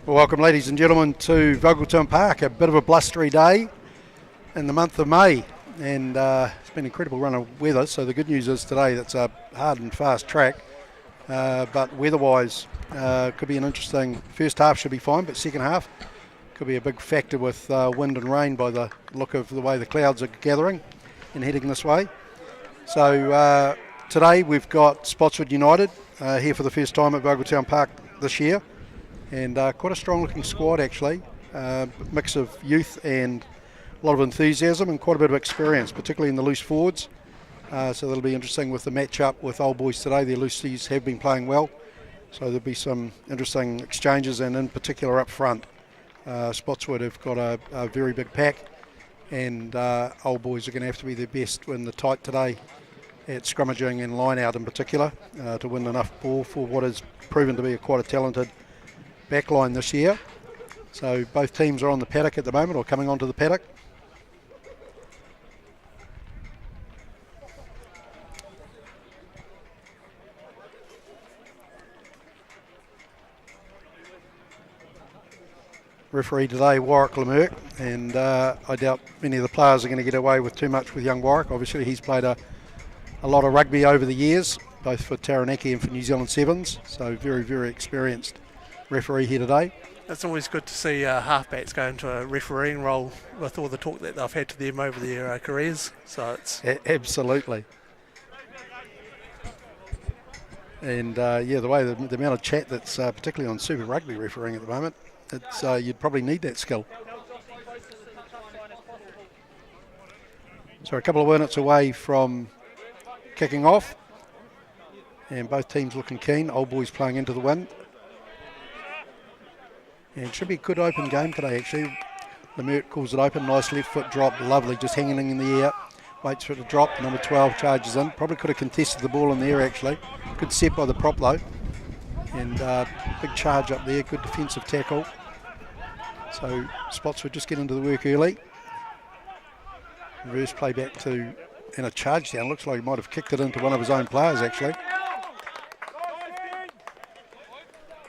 Well, welcome, ladies and gentlemen, to Vogeltown Park. A bit of a blustery day in the month of May, and it's been an incredible run of weather. So the good news is today that's a hard and fast track, but weather-wise could be an interesting. First half should be fine, but second half could be a big factor with wind and rain by the look of the way the clouds are gathering and heading this way. So today we've got Spotswood United here for the first time at Vogeltown Park this year. And quite a strong looking squad actually, mix of youth and a lot of enthusiasm and quite a bit of experience, particularly in the loose forwards. So that'll be interesting with the match up with Old Boys today. Their loosies have been playing well, so there'll be some interesting exchanges, and in particular up front. Spotswood have got a very big pack, and Old Boys are going to have to be their best in the tight today at scrummaging and line out in particular to win enough ball for what has proven to be quite a talented backline this year. So both teams are on the paddock at the moment, or coming onto the paddock. Referee today, Warwick Lemerck, and I doubt many of the players are going to get away with too much with young Warwick. Obviously he's played a lot of rugby over the years, both for Taranaki and for New Zealand Sevens, so very, very experienced referee here today. It's always good to see halfbacks go into a refereeing role with all the talk that they've had to them over their careers. So it's absolutely. And the way the amount of chat that's particularly on Super Rugby refereeing at the moment, it's you'd probably need that skill. So a couple of minutes away from kicking off, and both teams looking keen. Old Boys playing into the wind. And it should be a good open game today actually. Lemerck calls it open, nice left foot drop, lovely, just hanging in the air. Waits for it to drop, number 12 charges in. Probably could have contested the ball in the air actually. Good set by the prop though. And big charge up there, good defensive tackle. So Spotswood just get into the work early. Reverse play back to, and a charge down. Looks like he might have kicked it into one of his own players actually.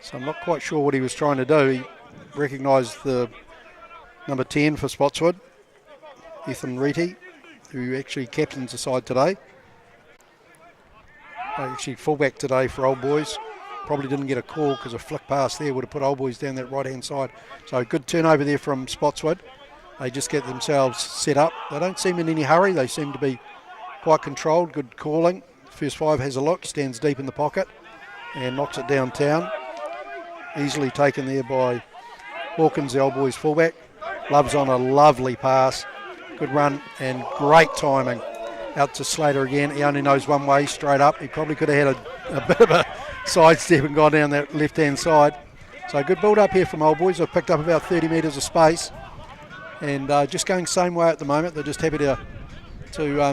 So I'm not quite sure what he was trying to do. He recognised the number 10 for Spotswood, Ethan Reety, who actually captains the side today. Actually fullback today for Old Boys. Probably didn't get a call because a flick pass there would have put Old Boys down that right hand side. So good turnover there from Spotswood. They just get themselves set up. They don't seem in any hurry. They seem to be quite controlled, good calling. First five has a look, stands deep in the pocket and knocks it downtown. Easily taken there by Hawkins, the Old Boys fullback. Love's on a lovely pass. Good run and great timing. Out to Slater again. He only knows one way, straight up. He probably could have had a bit of a sidestep and gone down that left-hand side. So good build up here from Old Boys. They've picked up about 30 metres of space. And just going same way at the moment. They're just happy to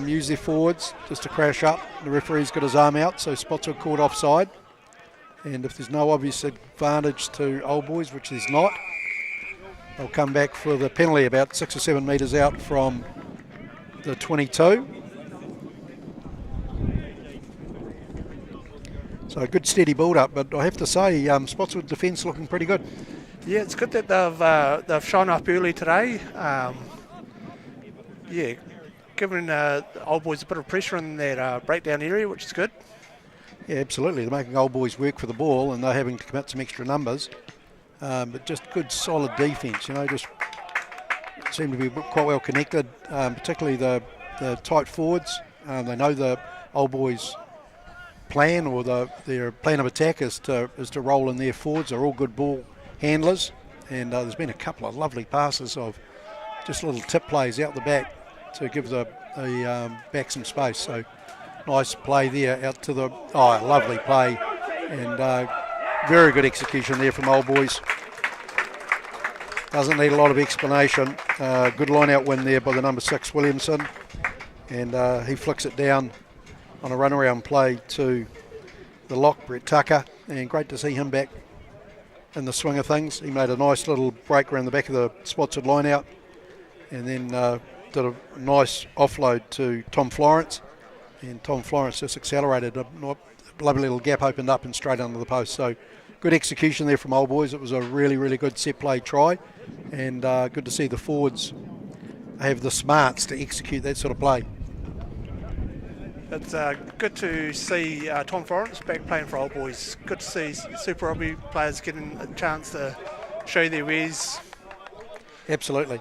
use their forwards just to crash up. The referee's got his arm out, so Spotswood caught offside. And if there's no obvious advantage to Old Boys, which there's not, they'll come back for the penalty about 6 or 7 metres out from the 22. So a good steady build-up, but I have to say Spotswood defence looking pretty good. yeah, it's good that they've shown up early today. Giving Old Boys a bit of pressure in that breakdown area, which is good. Yeah, absolutely. They're making Old Boys work for the ball, and they're having to commit some extra numbers. But just good, solid defence. just seem to be quite well connected, particularly the tight forwards. They know the Old Boys' plan, or their plan of attack is to roll in their forwards. They're all good ball handlers, and there's been a couple of lovely passes of just little tip plays out the back to give the back some space. So nice play there out to the lovely play, and very good execution there from Old Boys. Doesn't need a lot of explanation. Good line out win there by the number 6 Williamson, and he flicks it down on a runaround play to the lock, Brett Tucker, and great to see him back in the swing of things. He made a nice little break around the back of the Spotswood line out, and then did a nice offload to Tom Florence, and Tom Florence just accelerated. A lovely little gap opened up and straight under the post. So good execution there from Old Boys. It was a really, really good set play try, and good to see the forwards have the smarts to execute that sort of play. It's good to see Tom Florence back playing for Old Boys. Good to see Super Rugby players getting a chance to show their wares. Absolutely.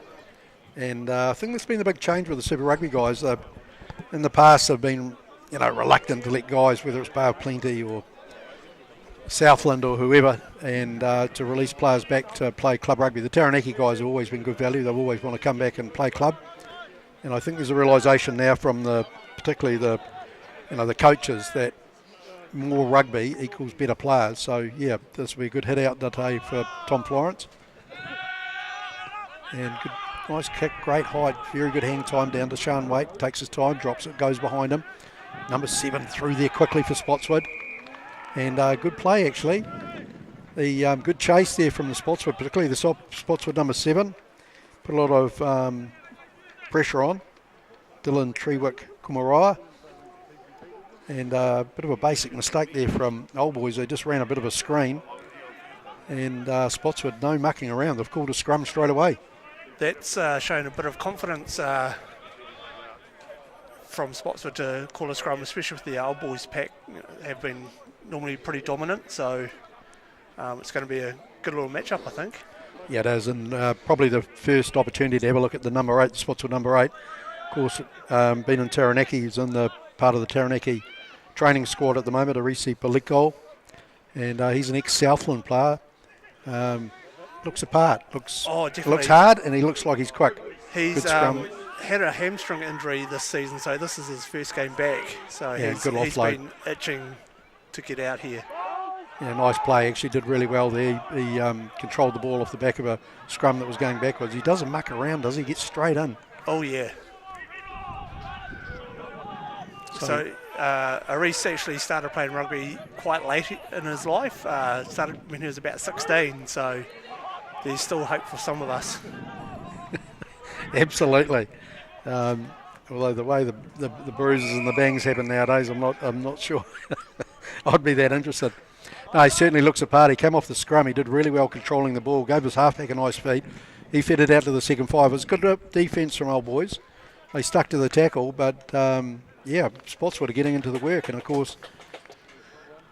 And I think there's been a big change with the Super Rugby guys. In the past, they've been, reluctant to let guys, whether it's Bay of Plenty or Southland or whoever, and to release players back to play club rugby. The Taranaki guys have always been good value. They've always want to come back and play club. And I think there's a realisation now from particularly the coaches that more rugby equals better players. So yeah, this will be a good hit out today for Tom Florence. And good, nice kick, great height, very good hang time down to Sean Waite. Takes his time, drops it, goes behind him. Number 7 through there quickly for Spotswood. And good play actually. The good chase there from the Spotswood, particularly the Spotswood number 7. Put a lot of pressure on Dylan Trewick Kumaroa. And a bit of a basic mistake there from Old Boys. They just ran a bit of a screen. And Spotswood, no mucking around. They've called a scrum straight away. That's shown a bit of confidence from Spotswood to call a scrum, especially with the Old Boys pack have been normally pretty dominant. So it's going to be a good little matchup, I think. Yeah, it is. And probably the first opportunity to have a look at the number 8, the Spotswood number 8. Of course, been in Taranaki. He's in the part of the Taranaki training squad at the moment, Arisi Palikol, and he's an ex-Southland player. Looks apart, looks hard, and he looks like he's quick. He's had a hamstring injury this season, so this is his first game back. So yeah, he's been itching to get out here. Yeah, nice play. Actually did really well there. He controlled the ball off the back of a scrum that was going backwards. He doesn't muck around, does he? He gets straight in. Oh, yeah. So Aris actually started playing rugby quite late in his life. Started when he was about 16, so there's still hope for some of us. Absolutely. Although the way the bruises and the bangs happen nowadays, I'm not sure I'd be that interested. No, he certainly looks apart. He came off the scrum. He did really well controlling the ball. Gave his halfback a nice feed. He fed it out to the second 5. It was good defence from Old Boys. They stuck to the tackle, but yeah, Spotswood are getting into the work, and of course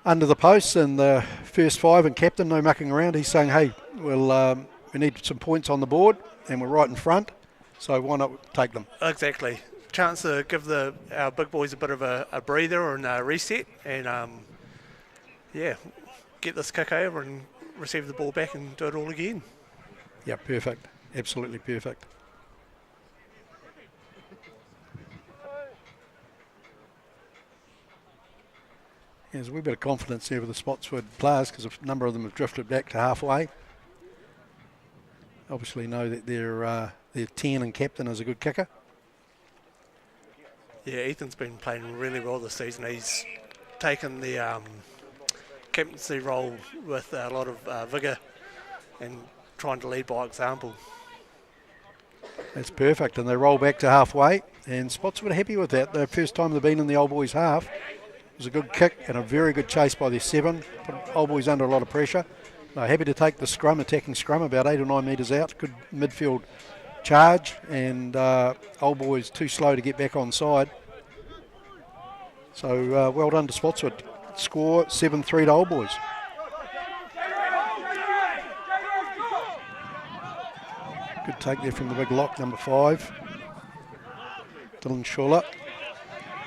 under the posts and the first 5 and captain, no mucking around. He's saying, hey, well, we need some points on the board and we're right in front, so why not take them? Exactly. Chance to give our big boys a bit of a breather and a reset, and yeah, get this kick over and receive the ball back and do it all again. Yeah, perfect. Absolutely perfect. There's a wee bit of confidence there with the Spotswood players because a number of them have drifted back to halfway. Obviously know that their 10 and captain is a good kicker. Yeah, Ethan's been playing really well this season. He's taken the captaincy role with a lot of vigour and trying to lead by example. That's perfect, and they roll back to halfway, and Spotswood are happy with that. The first time they've been in the Old Boys half. It was a good kick and a very good chase by their 7. Put Old Boys under a lot of pressure. They're happy to take the scrum, attacking scrum, about 8 or 9 metres out. Good midfield charge, and Old Boys too slow to get back on side. So well done to Spotswood. Score 7-3 to Old Boys. Good take there from the big lock, number 5. Dylan Schuller.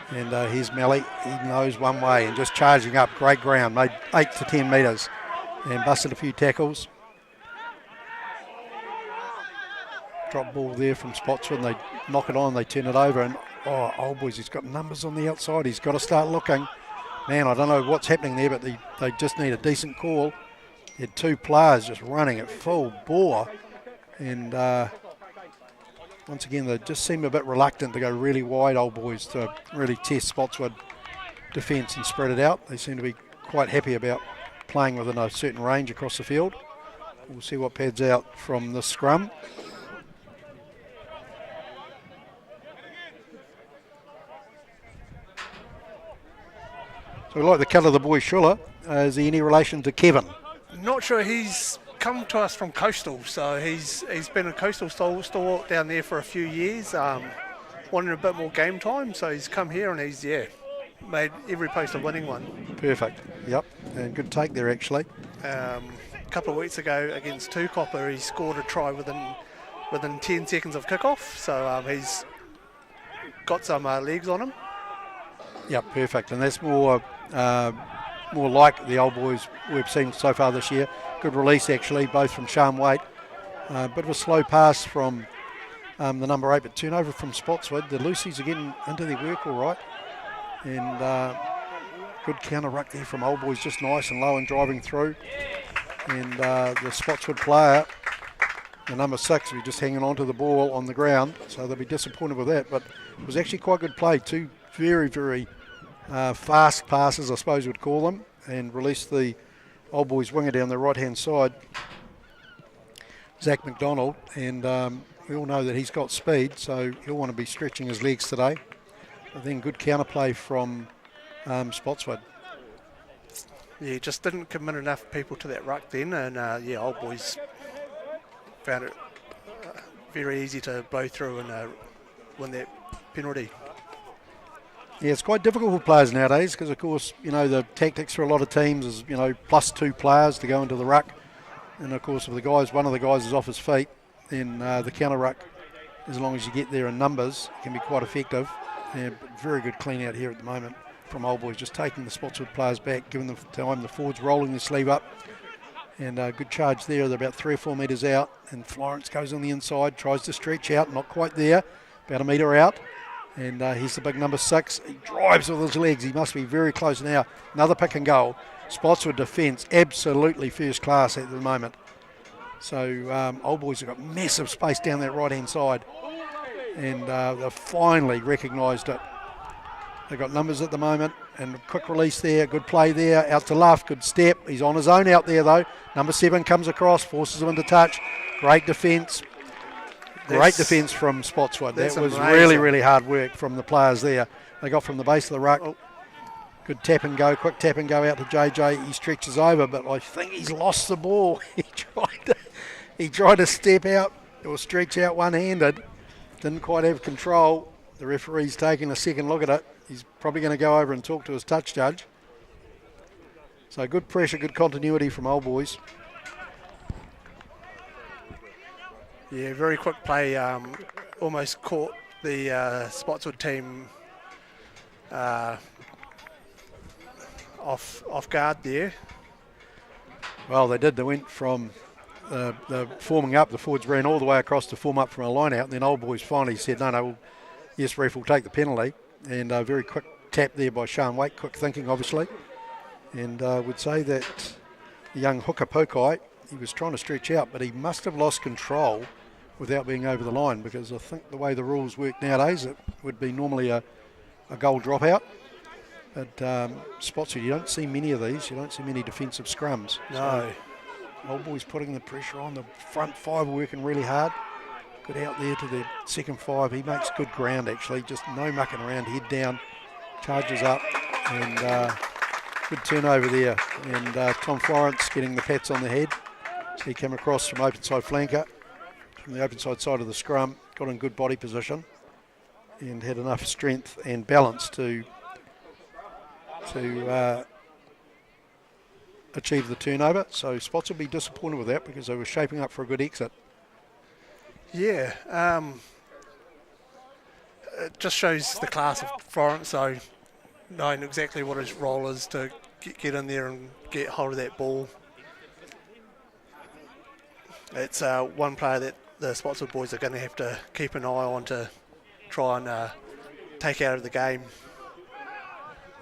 And here's Melly. He knows one way and just charging up. Great ground. Made 8 to 10 metres and busted a few tackles. Drop ball there from Spotswood, and they knock it on. They turn it over. And Old Boys, he's got numbers on the outside. He's got to start looking. Man, I don't know what's happening there, but they just need a decent call. He had 2 players just running at full bore. And once again, they just seem a bit reluctant to go really wide, Old Boys, to really test Spotswood defence and spread it out. They seem to be quite happy about playing within a certain range across the field. We'll see what pads out from the scrum. So we like the colour of the boy Schuller. Is he any relation to Kevin? Not sure. He's come to us from Coastal, so he's been a Coastal stalwart down there for a few years. Wanted a bit more game time, so he's come here and he's made every post a winning one. Perfect. Yep. And good take there actually. A couple of weeks ago against Copper, he scored a try within 10 seconds of kickoff, so he's got some legs on him. Yep. Perfect. And that's more like the old boys we've seen so far this year. Good release actually, both from Sean Waite. Bit of a slow pass from the number 8, but turnover from Spotswood. The Lucy's are getting into their work all right. And good counter ruck there from old boys, just nice and low and driving through. And the Spotswood player, the number 6, will be just hanging on to the ball on the ground, so they'll be disappointed with that. But it was actually quite good play. Two very, very fast passes, I suppose we'd call them, and released the old boys winger down the right-hand side, Zach McDonald, and we all know that he's got speed, so he'll want to be stretching his legs today. But then good counterplay from Spotswood. Yeah, just didn't commit enough people to that ruck then, and old boys found it very easy to blow through and win that penalty. Yeah, it's quite difficult for players nowadays because, of course, the tactics for a lot of teams is, plus 2 players to go into the ruck. And, of course, if one of the guys is off his feet, then the counter ruck, as long as you get there in numbers, can be quite effective. Yeah, very good clean out here at the moment from old boys, just taking the Spotswood players back, giving them time. The forwards rolling their sleeve up. And good charge there. They're about 3 or 4 metres out. And Florence goes on the inside, tries to stretch out, not quite there, about a metre out. And here's the big number 6. He drives with his legs. He must be very close now. Another pick and goal. Spotswood defence, absolutely first class at the moment. So old boys have got massive space down that right-hand side. And they've finally recognised it. They've got numbers at the moment. And a quick release there, good play there. Out to left, good step. He's on his own out there though. Number 7 comes across, forces him into touch. Great defence. Great defence from Spotswood. That was amazing. Really, really hard work from the players there. They got from the base of the ruck. Oh. Good tap and go, quick tap and go out to JJ. He stretches over, but I think he's lost the ball. He tried to step out or stretch out one-handed. Didn't quite have control. The referee's taking a second look at it. He's probably going to go over and talk to his touch judge. So good pressure, good continuity from old boys. Yeah, very quick play. Almost caught the Spotswood team off guard there. Well, they did. They went from the forming up. The forwards ran all the way across to form up from a line out. And then old boys finally said, no, yes, ref will take the penalty. And a very quick tap there by Sean Waite. Quick thinking, obviously. And would say that the young hooker Pokai, he was trying to stretch out, but he must have lost control without being over the line, because I think the way the rules work nowadays, it would be normally a goal dropout. But Spotswood, you don't see many of these. You don't see many defensive scrums. No. So old boys putting the pressure on. The front 5 are working really hard. Good out there to the second 5. He makes good ground, actually. Just no mucking around. Head down, charges up, and good turnover there. And Tom Florence getting the pats on the head. So he came across from open side flanker, from the open side of the scrum, got in good body position, and had enough strength and balance to achieve the turnover. So Spots will be disappointed with that because they were shaping up for a good exit. Yeah, it just shows the class of Florence, so knowing exactly what his role is to get in there and get hold of that ball. It's one player that the Spotswood boys are going to have to keep an eye on to try and take out of the game.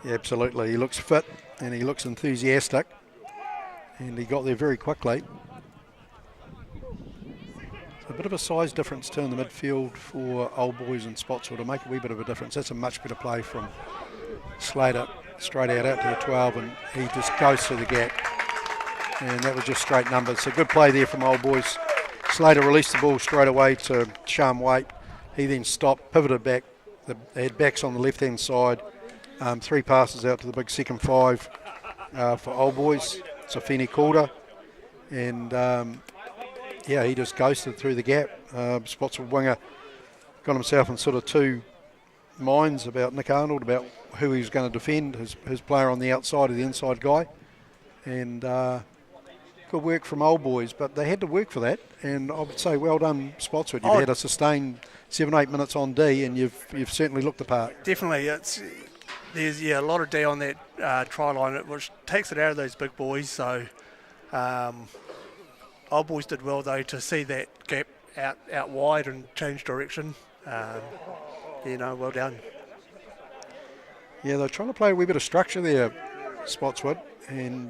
Yeah, absolutely. He looks fit and he looks enthusiastic, and he got there very quickly. A bit of a size difference too in the midfield for old boys and Spotswood will make a wee bit of a difference. That's a much better play from Slater, straight out to the 12, and he just goes through the gap. And that was just straight numbers. So good play there from old boys. Slater released the ball straight away to Sean Waite. He then stopped, pivoted back. They had backs on the left-hand side. 3 passes out to the big second 5 for old boys. Safini Calder And yeah, he just ghosted through the gap. Spotswood winger got himself in sort of two minds about Nick Arnold, about who he was going to defend, his player on the outside or the inside guy. And good work from Old Boys, but they had to work for that. And I would say well done, Spotswood. You've had a sustained 7-8 minutes on D, and you've certainly looked the part. Definitely. There's a lot of D on that try line, which takes it out of those big boys. So Old Boys did well, though, to see that gap out wide and change direction. Well done. Yeah, they're trying to play a wee bit of structure there, Spotswood, and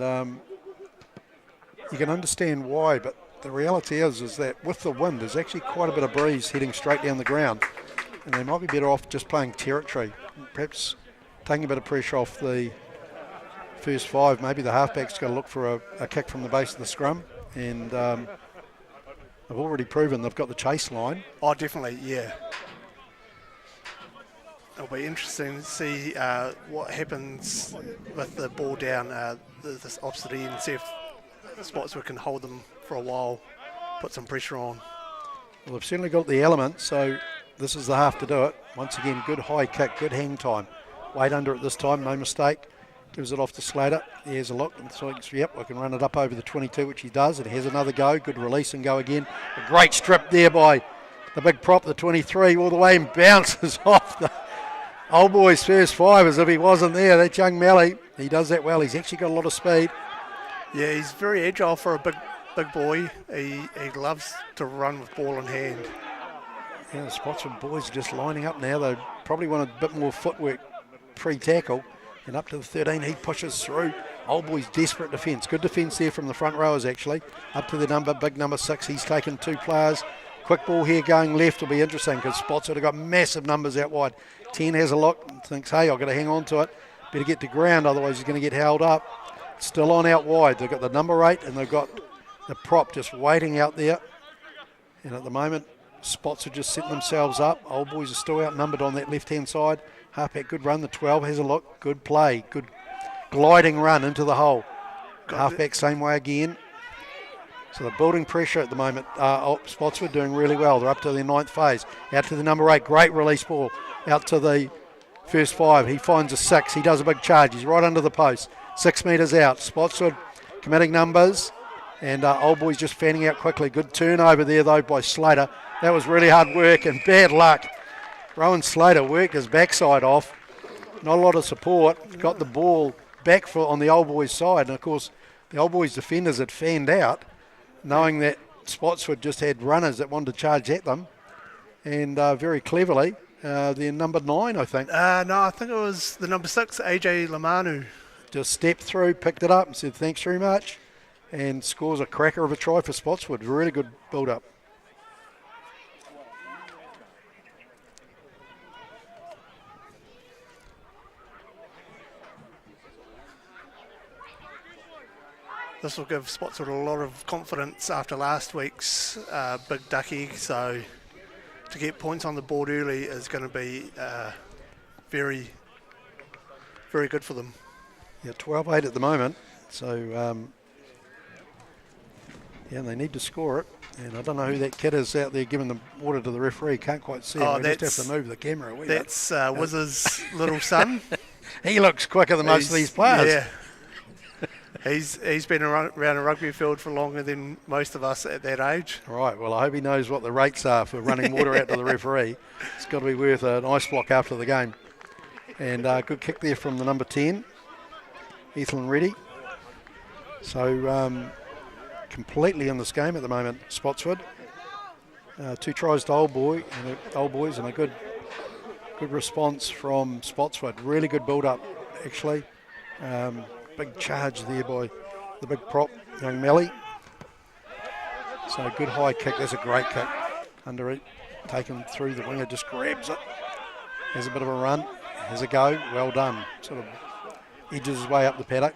you can understand why, but the reality is that with the wind, there's actually quite a bit of breeze heading straight down the ground, and they might be better off just playing territory, perhaps taking a bit of pressure off the first five. Maybe the halfback's got to look for a kick from the base of the scrum, and they've already proven they've got the chase line. Oh, definitely, yeah. It'll be interesting to see what happens with the ball down this opposite end, see if Spotswood can hold them for a while, put some pressure on. Well, they've certainly got the element, so this is the half to do it. Once again, good high kick, good hang time. Weight under it this time, no mistake. Gives it off to Slater. Here's a look and thinks, yep, I can run it up over the 22, which he does. It has another go. Good release and go again. A great strip there by the big prop, the 23, all the way, and bounces off the Old Boys' first five as if he wasn't there. That young Mally, he does that well. He's actually got a lot of speed. Yeah, he's very agile for a big boy. He loves to run with ball in hand. Yeah, the Spotswood boys are just lining up now. They probably want a bit more footwork pre-tackle. And up to the 13, he pushes through. Old Boys desperate defence. Good defence there from the front rowers, actually. Up to the big number 6. He's taken two players. Quick ball here going left will be interesting because Spotswood have got massive numbers out wide. 10 has a look and thinks, hey, I've got to hang on to it. Better get to ground, otherwise he's going to get held up. Still on out wide. They've got the number 8 and they've got the prop just waiting out there. And at the moment, Spotswood just setting themselves up. Old Boys are still outnumbered on that left-hand side. Halfback, good run. The 12 has a look. Good play. Good gliding run into the hole. Halfback, same way again. So they're building pressure at the moment. Spotswood doing really well. They're up to their 9th phase. Out to the number 8. Great release ball. Out to the first 5. He finds a 6. He does a big charge. He's right under the post. 6 metres out. Spotswood committing numbers. And Old Boys just fanning out quickly. Good turnover there, though, by Slater. That was really hard work and bad luck. Rowan Slater worked his backside off. Not a lot of support. Got the ball back on the Old Boys side. And, of course, the Old Boys defenders had fanned out, knowing that Spotswood just had runners that wanted to charge at them. And very cleverly, their number 9, I think. No, I think it was the number 6, AJ Lamanu. Just stepped through, picked it up and said, thanks very much. And scores a cracker of a try for Spotswood. Really good build-up. This will give Spotswood a lot of confidence after last week's big ducky. So to get points on the board early is going to be very, very good for them. Yeah, 12-8 at the moment. So, yeah, they need to score it. And I don't know who that kid is out there giving the order to the referee. Can't quite see him. We just have to move the camera. That's Wiz's little son. He looks quicker than most of these players. Yeah. He's been around a rugby field for longer than most of us at that age. Right, well, I hope he knows what the rates are for running water out to the referee. It's got to be worth an ice block after the game. And good kick there from the number 10, Ethan Reddy. So completely in this game at the moment, Spotswood. 2 tries to Old Boys and a good response from Spotswood. Really good build-up, actually. Big charge there by the big prop, young Melly. So good high kick. That's a great kick. Under it, taken through the winger, just grabs it. Has a bit of a run. Has a go. Well done. Sort of edges his way up the paddock.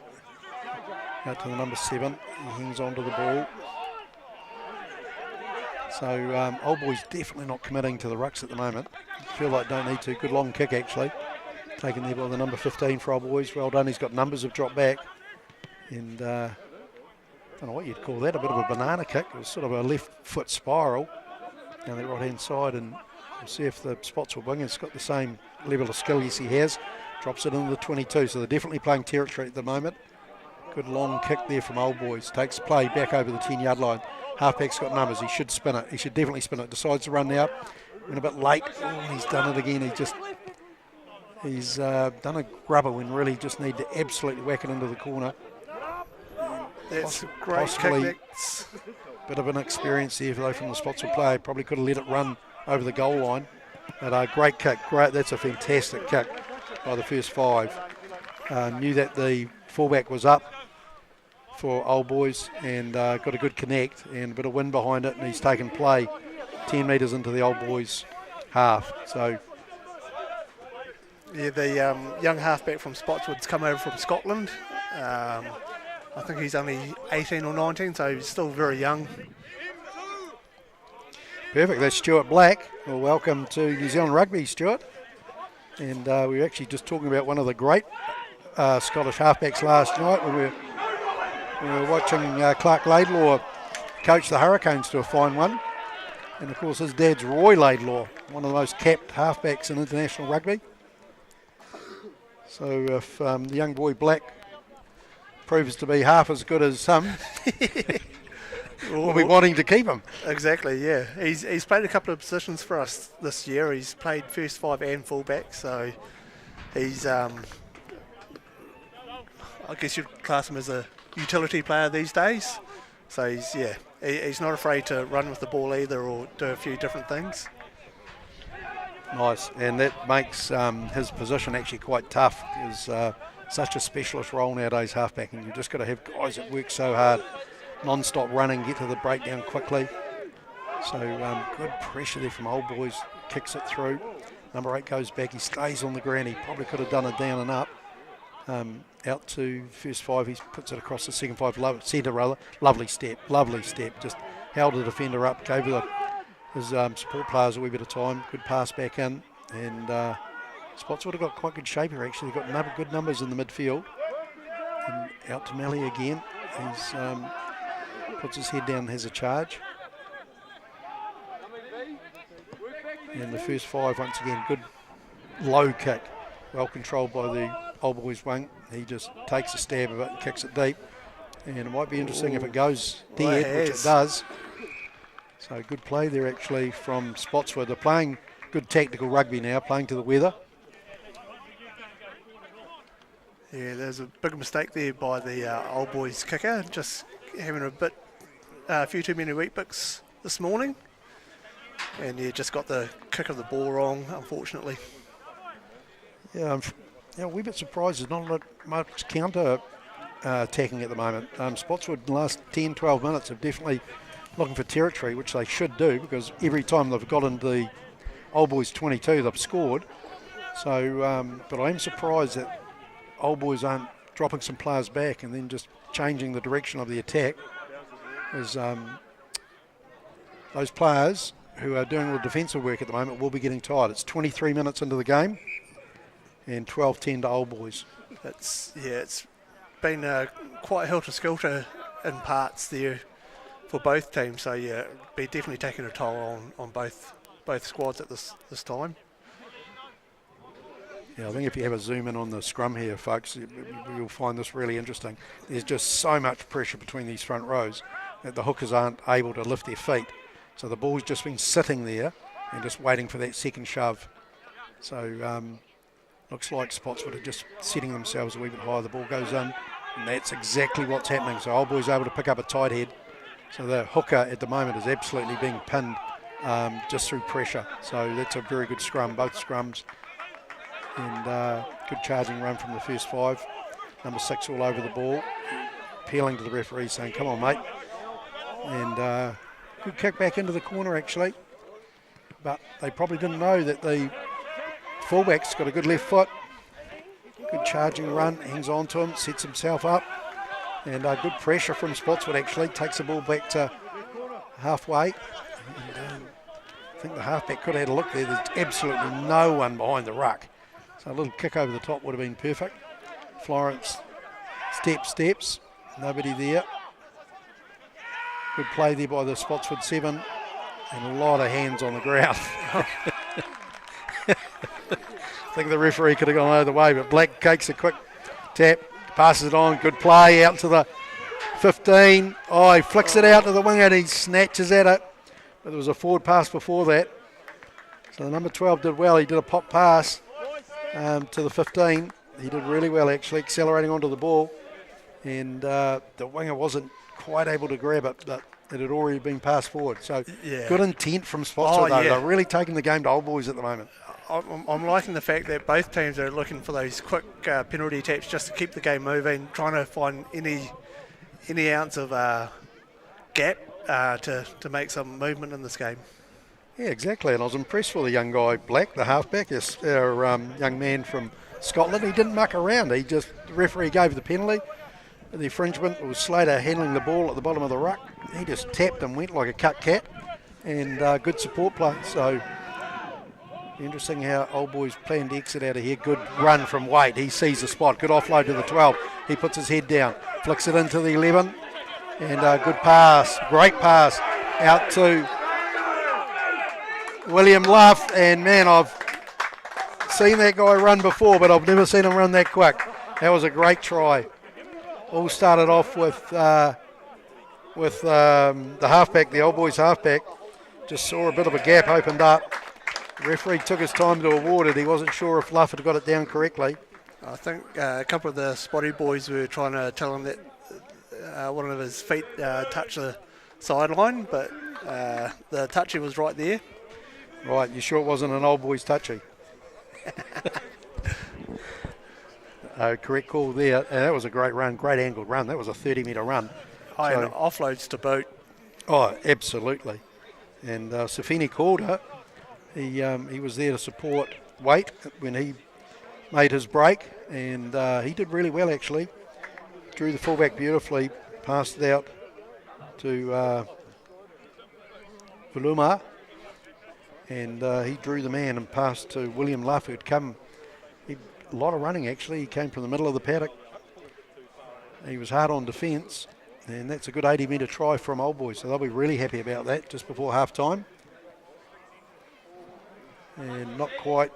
Out to the number 7. He hangs on to the ball. So Old Boys definitely not committing to the rucks at the moment. Feel like don't need to. Good long kick, actually. Taken there by the number 15 for Old Boys. Well done. He's got numbers have dropped back. And I don't know what you'd call that, a bit of a banana kick. It was sort of a left foot spiral down the right hand side, and we'll see if the Spotswood winger's got the same level of skill. Yes, he has. Drops it into the 22, so they're definitely playing territory at the moment. Good long kick there from Old Boys. Takes play back over the 10-yard line. Halfback's got numbers. He should spin it. He should definitely spin it. Decides to run now. Went a bit late. Oh, he's done it again. He's done a grubber when really just need to absolutely whack it into the corner. That's a great kick. Bit of an experience there though from the Spotswood player. Probably could have let it run over the goal line. But great kick. Great. That's a fantastic kick by the first 5. Knew that the fullback was up for Old Boys and got a good connect and a bit of wind behind it, and he's taken play 10 metres into the Old Boys half. So yeah, the young halfback from Spotswood's come over from Scotland. I think he's only 18 or 19, so he's still very young. Perfect. That's Stuart Black. Well, welcome to New Zealand Rugby, Stuart. And we were actually just talking about one of the great Scottish halfbacks last night when we were watching Clark Laidlaw coach the Hurricanes to a fine one. And of course his dad's Roy Laidlaw, one of the most capped halfbacks in international rugby. So if the young boy Black proves to be half as good as some, we'll be wanting to keep him. Exactly, yeah. He's played a couple of positions for us this year. He's played first 5 and fullback, so he's, I guess you'd class him as a utility player these days. So he's not afraid to run with the ball either or do a few different things. Nice, and that makes his position actually quite tough. It's such a specialist role nowadays, halfbacking. You've just got to have guys that work so hard, non-stop running, get to the breakdown quickly. So good pressure there from Old Boys, kicks it through. Number 8 goes back, he stays on the ground. He probably could have done it down and up. Out to first 5, he puts it across the second 5, centre rather. Lovely step, just held the defender up, gave his support players a wee bit of time. Good pass back in, and Spotswood have got quite good shape here actually. They've got good numbers in the midfield. And out to Malley again. He's puts his head down and has a charge. And the first 5 once again, good low kick, well controlled by the Old Boys wing. He just takes a stab of it and kicks it deep. And it might be interesting if it goes dead, which it does. So good play there actually from Spotswood. They're playing good tactical rugby now, playing to the weather. Yeah, there's a big mistake there by the Old Boys kicker, just having a few too many wheat bix this morning. And just got the kick of the ball wrong, unfortunately. Yeah, a wee bit surprised there's not much counter attacking at the moment. Spotswood in the last 10, 12 minutes have definitely looking for territory, which they should do, because every time they've got into the Old Boys 22, they've scored. So, but I am surprised that Old Boys aren't dropping some players back and then just changing the direction of the attack. As those players who are doing all the defensive work at the moment will be getting tired. It's 23 minutes into the game and 12-10 to Old Boys. It's been quite helter-skelter in parts there for both teams. So be definitely taking a toll on both squads at this time. Yeah, I think if you have a zoom in on the scrum here, folks, you'll find this really interesting. There's just so much pressure between these front rows that the hookers aren't able to lift their feet. So the ball's just been sitting there and just waiting for that second shove. So looks like Spotswood are just setting themselves a wee bit higher. The ball goes in, and that's exactly what's happening. So Old Boys able to pick up a tight head. So the hooker at the moment is absolutely being pinned just through pressure. So that's a very good scrum, both scrums. And good charging run from the first 5. Number 6 all over the ball, appealing to the referee, saying, come on, mate. And good kick back into the corner, actually. But they probably didn't know that the fullback's got a good left foot. Good charging run, hangs on to him, sets himself up. And good pressure from Spotswood, actually. Takes the ball back to halfway. And, I think the halfback could have had a look there. There's absolutely no one behind the ruck. So a little kick over the top would have been perfect. Florence steps, nobody there. Good play there by the Spotswood 7, and a lot of hands on the ground. I think the referee could have gone either way, but Black takes a quick tap, passes it on, good play out to the 15. Oh, he flicks it out to the wing and he snatches at it. But there was a forward pass before that. So the number 12 did well. He did a pop pass to the 15. He did really well, actually, accelerating onto the ball. And the winger wasn't quite able to grab it, but it had already been passed forward. So good intent from Spotswood, though. They're really taking the game to Old Boys at the moment. I'm liking the fact that both teams are looking for those quick penalty taps just to keep the game moving, trying to find any ounce of gap to make some movement in this game. Yeah, exactly. And I was impressed with the young guy, Black, the halfback, our young man from Scotland. He didn't muck around. The referee gave the penalty. The infringement was Slater handling the ball at the bottom of the ruck. He just tapped and went like a cut cat, and good support play. So interesting how Old Boys plan to exit out of here. Good run from Waite. He sees the spot. Good offload to the 12. He puts his head down, flicks it into the 11, and good pass. Great pass out to William Luff. And man, I've seen that guy run before, but I've never seen him run that quick. That was a great try. All started off with the halfback, the Old Boys halfback. Just saw a bit of a gap opened up. The referee took his time to award it. He wasn't sure if Luff had got it down correctly. I think a couple of the spotty boys were trying to tell him that one of his feet touched the sideline, but the touchy was right there. Right, you sure it wasn't an Old Boys touchy? Correct call there. And that was a great run, great angled run. That was a 30-metre run. And offloads to boot. Oh, absolutely. And Safini Calder, he was there to support Waite when he made his break, and he did really well, actually. Drew the fullback beautifully, passed it out to Viluma, and he drew the man and passed to William Luff, who'd come a lot of running, actually. He came from the middle of the paddock. He was hard on defence, and that's a good 80-metre try from Old Boys, so they'll be really happy about that just before half-time. And not quite.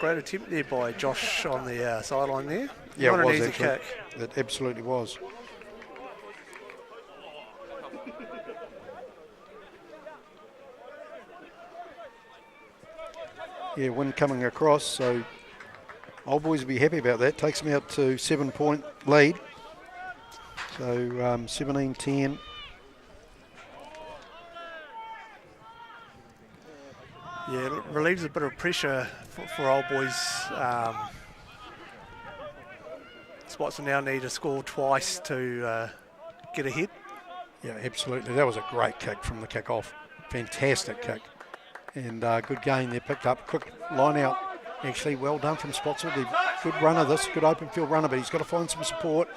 Great attempt there by Josh on the sideline there. Yeah, Not it was an easy actually. kick. It absolutely was. Yeah, wind coming across, so Old Boys will be happy about that. Takes them out to 7-point lead. So 17-10. Yeah, it relieves a bit of pressure for Old Boys. Spotswood now need to score twice to get ahead. Yeah, absolutely. That was a great kick from the kick-off. Fantastic kick. And good gain there, picked up. Quick line out. Actually, well done from Spotswood. Good runner, this good open field runner, but he's got to find some support.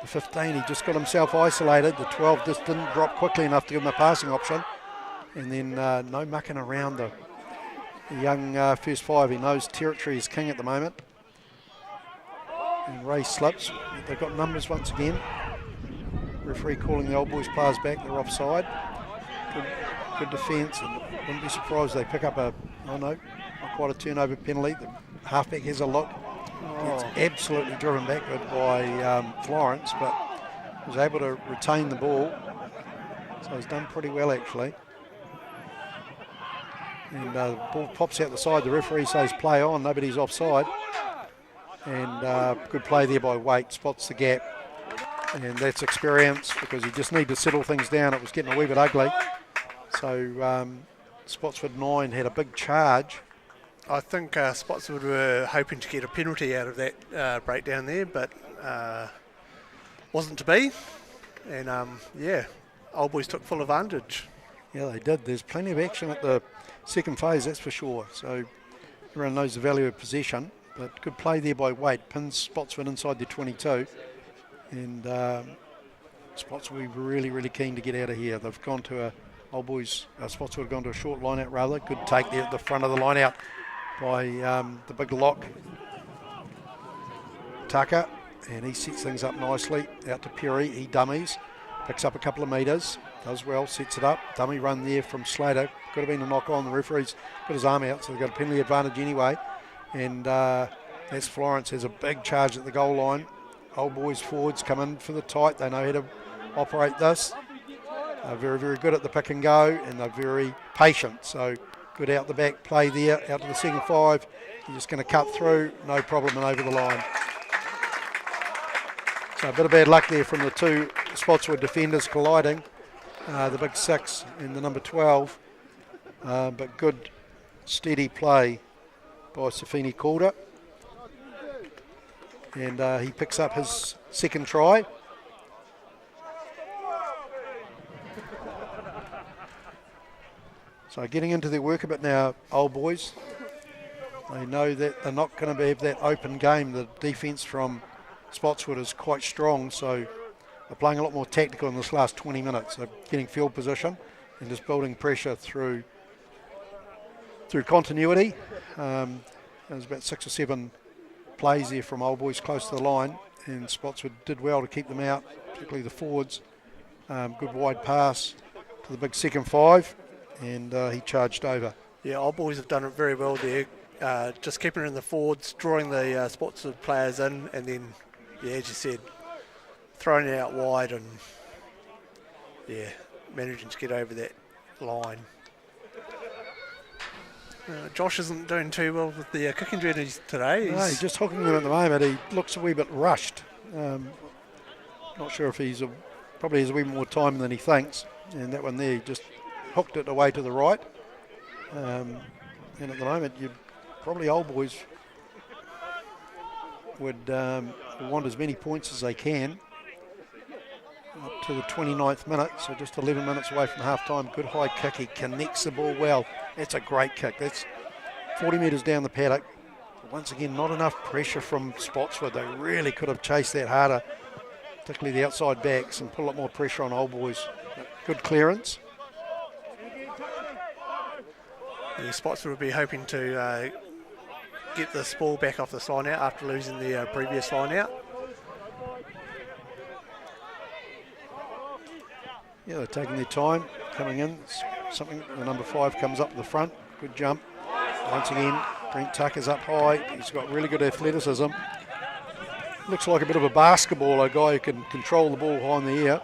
The 15, he just got himself isolated. The 12 just didn't drop quickly enough to give him a passing option. And then no mucking around the young first five. He knows territory is king at the moment. And Ray slips. They've got numbers once again. Referee calling the Old Boys players back. They're offside. Good defence, and wouldn't be surprised they pick up not quite a turnover penalty. The halfback has a look. It's absolutely driven backward by Florence, but was able to retain the ball. So he's done pretty well, actually. And the ball pops out the side. The referee says play on. Nobody's offside. And good play there by Waite. Spots the gap. And that's experience, because you just need to settle things down. It was getting a wee bit ugly. So Spotswood 9 had a big charge. I think Spotswood were hoping to get a penalty out of that breakdown there, but wasn't to be. And Old Boys took full advantage. Yeah, they did. There's plenty of action at the second phase, that's for sure. So everyone knows the value of possession. But good play there by Waite. Pins Spotswood inside their 22. And Spotswood were really, really keen to get out of here. They've gone to Old Boys, Spotswood have gone to a short line out rather. Good take there at the front of the line out by the big lock. Tucker. and he sets things up nicely. Out to Perry, he dummies, picks up a couple of metres, does well, sets it up. Dummy run there from Slater. Could have been a knock on. The referee's got his arm out, so they've got a penalty advantage anyway. And that's Florence has a big charge at the goal line. Old Boys forwards come in for the tight. They know how to operate this. They're very, very good at the pick and go, and they're very patient. So good out the back play there, out to the second 5. You're just going to cut through, no problem, and over the line. So a bit of bad luck there from the two Spotswood defenders colliding, the big 6 and the number 12. But good, steady play by Safini Calder. And he picks up his second try. So getting into their work a bit now, Old Boys. They know that they're not going to have that open game. The defence from Spotswood is quite strong, so they're playing a lot more tactical in this last 20 minutes. They're getting field position and just building pressure through continuity. There's about 6 or 7 plays there from Old Boys close to the line, and Spotswood did well to keep them out, particularly the forwards. Good wide pass to the big second 5, and he charged over. Yeah, Old Boys have done it very well there. Just keeping it in the forwards, drawing the Spotswood players in, and then, yeah, as you said, throwing it out wide and, yeah, managing to get over that line. Josh isn't doing too well with the kicking duties today. No, he's just hooking them at the moment. He looks a wee bit rushed. Not sure if probably has a wee more time than he thinks. And that one there, he just hooked it away to the right. And at the moment, probably Old Boys would want as many points as they can. Up to the 29th minute, so just 11 minutes away from half-time. Good high kick, he connects the ball well. That's a great kick. That's 40 metres down the paddock. Once again, not enough pressure from Spotswood. They really could have chased that harder, particularly the outside backs, and put a lot more pressure on Old Boys. Good clearance. The Spotswood would be hoping to get this ball back off this line out after losing the previous line out. Yeah, they're taking their time, coming in. Something, the number 5 comes up the front. Good jump. Once again, Brent Tucker's up high. He's got really good athleticism. Looks like a bit of a basketball, a guy who can control the ball high in the air.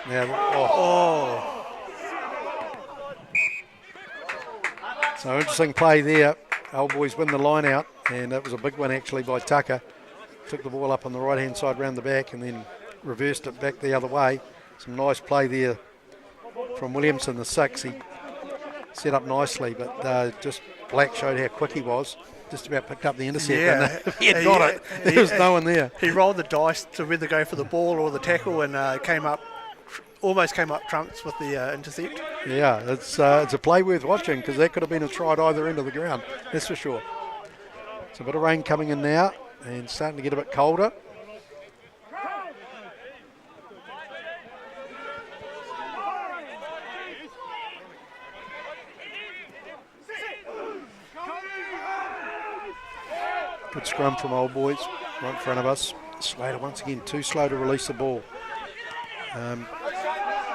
Now, So interesting play there. Old Boys win the line out, and that was a big one actually by Tucker. Took the ball up on the right-hand side round the back and then reversed it back the other way. Some nice play there from Williamson, the 6. He set up nicely, but just Black showed how quick he was. Just about picked up the intercept. Yeah, and he had got it. There was no one there. He rolled the dice to whether go for the ball or the tackle, and almost came up trumps with the intercept. Yeah, it's a play worth watching, because that could have been a try at either end of the ground, that's for sure. It's a bit of rain coming in now and starting to get a bit colder. Good scrum from Old Boys right in front of us. Slater once again too slow to release the ball.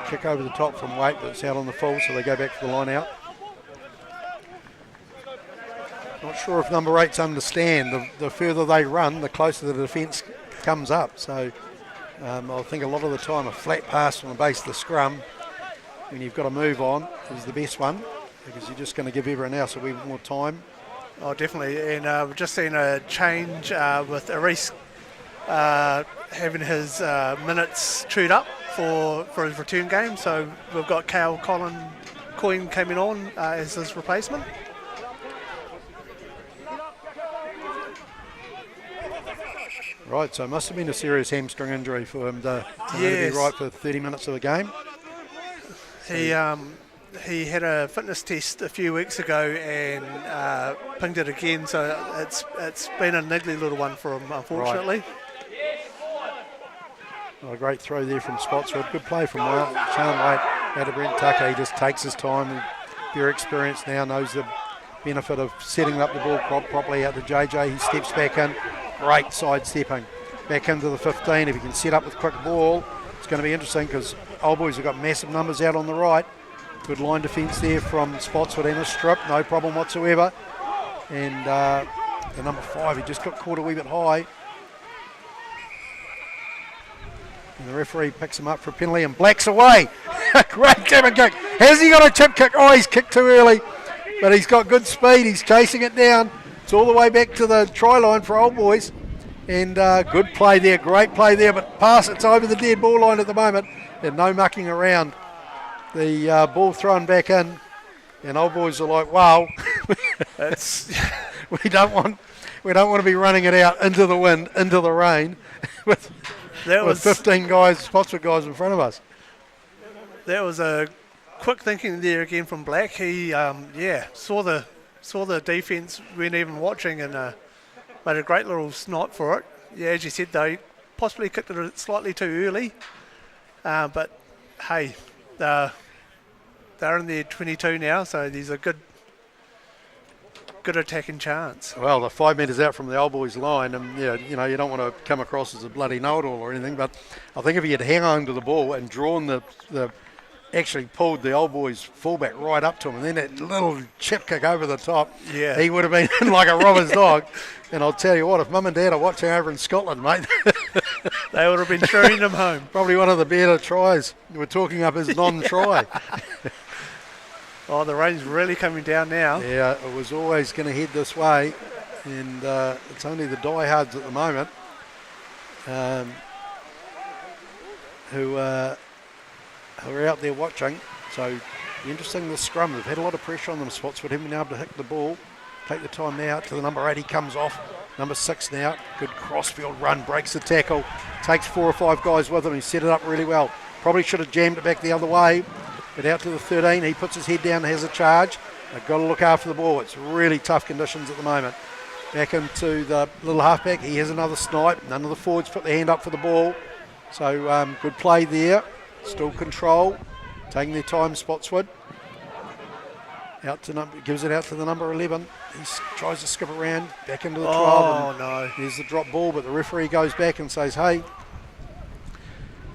Kick over the top from Waite, but it's out on the full, so they go back for the line out. Not sure if number 8s understand. The further they run, the closer the defence comes up. So I think a lot of the time a flat pass from the base of the scrum, when you've got to move on, is the best one, because you're just going to give everyone else a wee bit more time. Oh, definitely. And we've just seen a change with Aris having his minutes chewed up for his return game. So we've got Colin Coyne coming on as his replacement. Right, so it must have been a serious hamstring injury for him to be right for 30 minutes of the game. He had a fitness test a few weeks ago and pinged it again, so it's been a niggly little one for him, unfortunately. A great throw there from Spotswood. Good play from Sean Waite out of Brent Tucker. He just takes his time. And very experienced now, knows the benefit of setting up the ball properly out to JJ. He steps back in. Great sidestepping. Back into the 15. If he can set up with quick ball, it's going to be interesting because Old Boys have got massive numbers out on the right. Good line defence there from Spotswood and a strip. No problem whatsoever. And the number 5, he just got caught a wee bit high. And the referee picks him up for a penalty and Black's away. Great cabin kick. Has he got a chip kick? Oh, he's kicked too early. But he's got good speed. He's chasing it down. It's all the way back to the try line for Old Boys. And good play there. Great play there. But pass, it's over the dead ball line at the moment. And no mucking around. The ball thrown back in. And Old Boys are like, wow. That's we don't want to be running it out into the wind, into the rain with 15 guys, Spotswood guys in front of us. That was a quick thinking there again from Black. He saw the defence, weren't even watching, and made a great little snipe for it. Yeah, as you said though, he possibly kicked it slightly too early. But hey, they're in their 22 now, so there's a good attacking chance. Well, they're 5 metres out from the Old Boys line, and you don't want to come across as a bloody know-it-all or anything, but I think if he had hung on to the ball and drawn the actually pulled the Old Boys fullback right up to him, and then that little chip kick over the top, he would have been like a robber's dog. And I'll tell you what, if Mum and Dad are watching over in Scotland, mate, they would have been cheering him home. Probably one of the better tries. We're talking up his non-try. Oh, the rain's really coming down now. Yeah, it was always going to head this way, and it's only the diehards at the moment who are out there watching. So interesting, the scrum. They've had a lot of pressure on them, Spotswood haven't been able to hit the ball. Take the time now to the number 8. He comes off. Number 6 now. Good crossfield run, breaks the tackle, takes 4 or 5 guys with him. He set it up really well. Probably should have jammed it back the other way. But out to the 13, he puts his head down and has a charge. They've got to look after the ball. It's really tough conditions at the moment. Back into the little halfback. He has another snipe. None of the forwards put their hand up for the ball. So good play there. Still control. Taking their time, Spotswood. Gives it out to the number 11. He tries to skip around. Back into the 12. Oh, no. There's the drop ball, but the referee goes back and says, hey.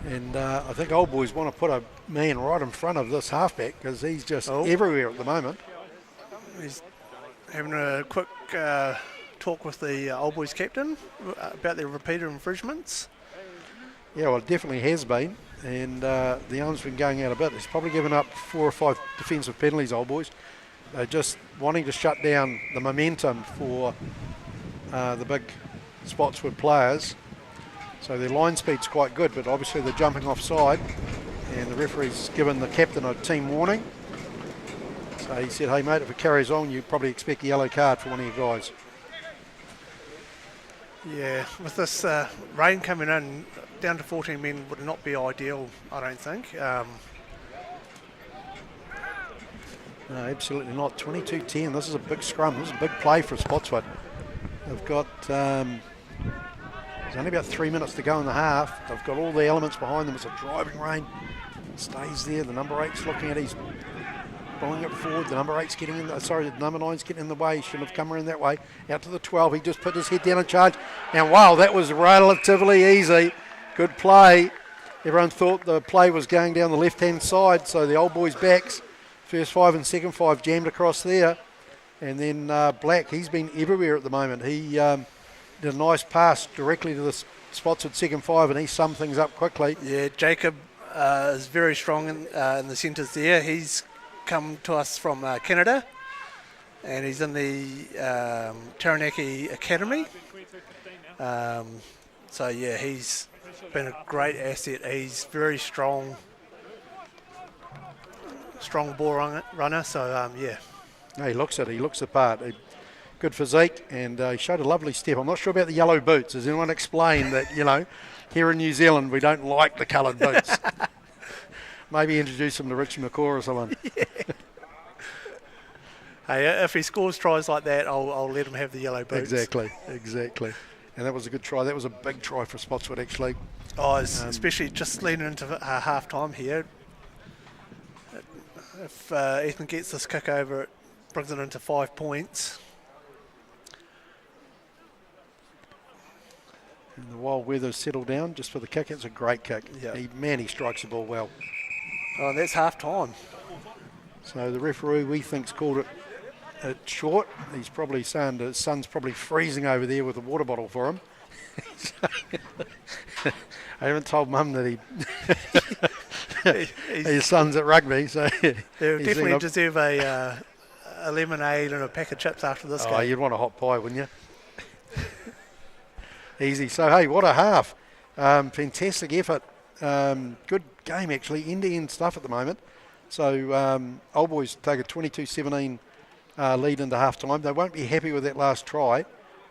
And I think Old Boys want to put a man right in front of this halfback because he's just everywhere at the moment. He's having a quick talk with the Old Boys captain about their repeated infringements. Yeah, well, it definitely has been. And the arm's been going out a bit. He's probably given up 4 or 5 defensive penalties, Old Boys. They're just wanting to shut down the momentum for the big Spotswood players. So their line speed's quite good, but obviously they're jumping offside, and the referee's given the captain a team warning. So he said, hey mate, if it carries on, you probably expect a yellow card for one of your guys. Yeah, with this rain coming in, down to 14 men would not be ideal, I don't think. No, absolutely not. 22-10, this is a big scrum. This is a big play for Spotswood. They've got... there's only about 3 minutes to go in the half. They've got all the elements behind them. It's a driving rain. It stays there. The number 8's looking at it. He's pulling it forward. The number 8's getting in. The number 9's getting in the way. He shouldn't have come around that way. Out to the 12. He just put his head down and charged. And wow, that was relatively easy. Good play. Everyone thought the play was going down the left-hand side. So the Old Boys' backs, first 5 and second 5, jammed across there. And then Black, he's been everywhere at the moment. He... did a nice pass directly to the Spotswood second 5, and he summed things up quickly. Yeah, Jacob is very strong in the centres there. He's come to us from Canada, and he's in the Taranaki Academy. So yeah, he's been a great asset. He's very strong ball runner. So yeah. No, he looks it. He looks the part. Good physique, and he showed a lovely step. I'm not sure about the yellow boots. Has anyone explained that, here in New Zealand we don't like the coloured boots? Maybe introduce him to Richie McCaw or someone. Yeah. Hey, if he scores tries like that, I'll let him have the yellow boots. Exactly. and that was a good try. That was a big try for Spotswood, actually. Oh, especially just leaning into half time here. If Ethan gets this kick over, it brings it into 5 points. And the wild weather's settled down just for the kick. It's a great kick. Yeah. He strikes the ball well. Oh, and that's half time. So the referee, we think's called it short. He's probably saying his son's probably freezing over there with a water bottle for him. I haven't told Mum that his son's at rugby, so they definitely deserve a lemonade and a pack of chips after this game. Oh, you'd want a hot pie, wouldn't you? Easy. So, hey, what a half. Fantastic effort. Good game, actually. End-to-end stuff at the moment. So, Old Boys take a 22-17 lead into half-time. They won't be happy with that last try,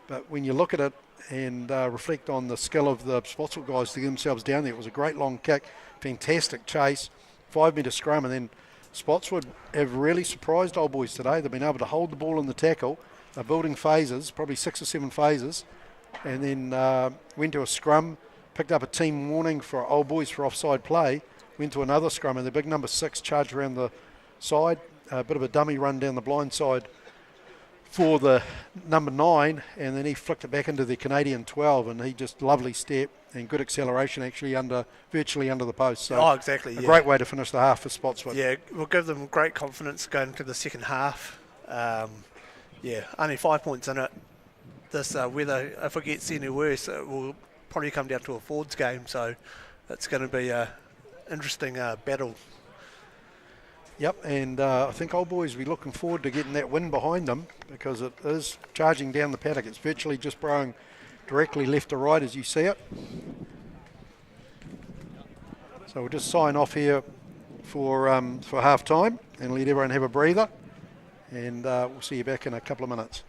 but when you look at it and reflect on the skill of the Spotswood guys to get themselves down there, it was a great long kick, fantastic chase, 5-metre scrum, and then Spotswood have really surprised Old Boys today. They've been able to hold the ball in the tackle. They're building phases, probably 6 or 7 phases, and then went to a scrum, picked up a team warning for Old Boys for offside play, went to another scrum, and the big number 6 charged around the side, a bit of a dummy run down the blind side for the number 9, and then he flicked it back into the Canadian 12, and he just lovely step and good acceleration actually virtually under the post. So exactly. A great way to finish the half for Spotswood. Yeah, we'll give them great confidence going into the second half. Only 5 points in it. This weather, if it gets any worse, it will probably come down to a Fords game. So it's going to be a interesting battle. Yep, and I think Old Boys will be looking forward to getting that win behind them because it is charging down the paddock. It's virtually just burrowing directly left to right as you see it. So we'll just sign off here for half time and let everyone have a breather, and we'll see you back in a couple of minutes.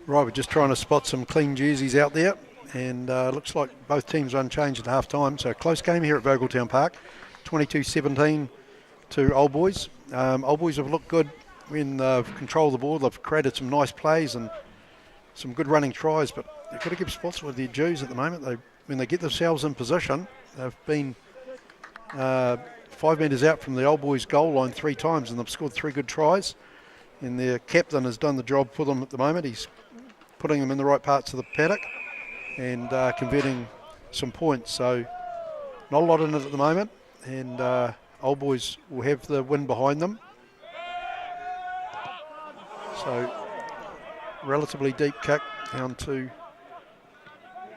Right, we're just trying to spot some clean jerseys out there, and looks like both teams are unchanged at half time. So close game here at Vogeltown Park, 22-17 to Old Boys. Old Boys have looked good when they've controlled the ball. They've created some nice plays and some good running tries, but they've got to give Spotswood their dues at the moment. When they get themselves in position, they've been 5 metres out from the Old Boys goal line 3 times, and they've scored 3 good tries. And their captain has done the job for them at the moment. He's putting them in the right parts of the paddock and converting some points. So not a lot in it at the moment, and Old Boys will have the win behind them. So relatively deep kick down to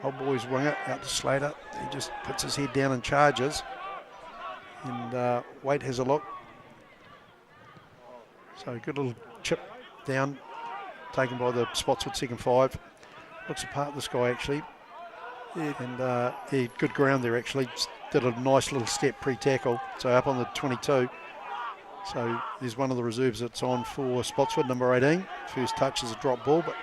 Old Boys winger, out to Slater. He just puts his head down and charges. And Waite has a look. So good little chip down, taken by the Spotswood second 5. Looks apart this guy actually. Yeah. And he good ground there actually. Did a nice little step pre-tackle. So up on the 22. So there's one of the reserves that's on for Spotswood, number 18. First touch is a drop ball, but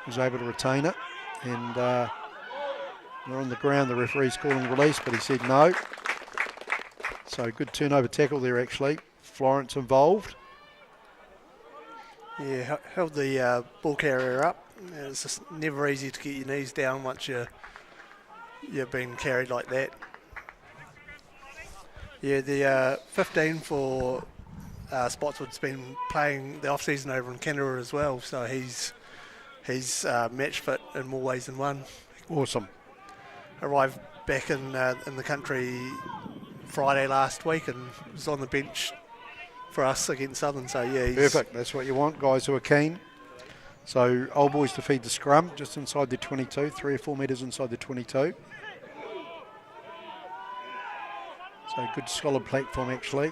was able to retain it. And they're on the ground. The referee's calling release, but he said no. So good turnover tackle there actually. Florence involved. Yeah, held the ball carrier up. It's just never easy to get your knees down once you've been carried like that. Yeah, the 15 for Spotswood's been playing the off-season over in Canada as well, so he's match fit in more ways than one. Awesome. Arrived back in the country Friday last week and was on the bench for us against Southern, so yeah. Perfect, that's what you want, guys who are keen. So Old Boys to feed the scrum, just inside the 22, 3 or 4 metres inside the 22. So good solid platform actually,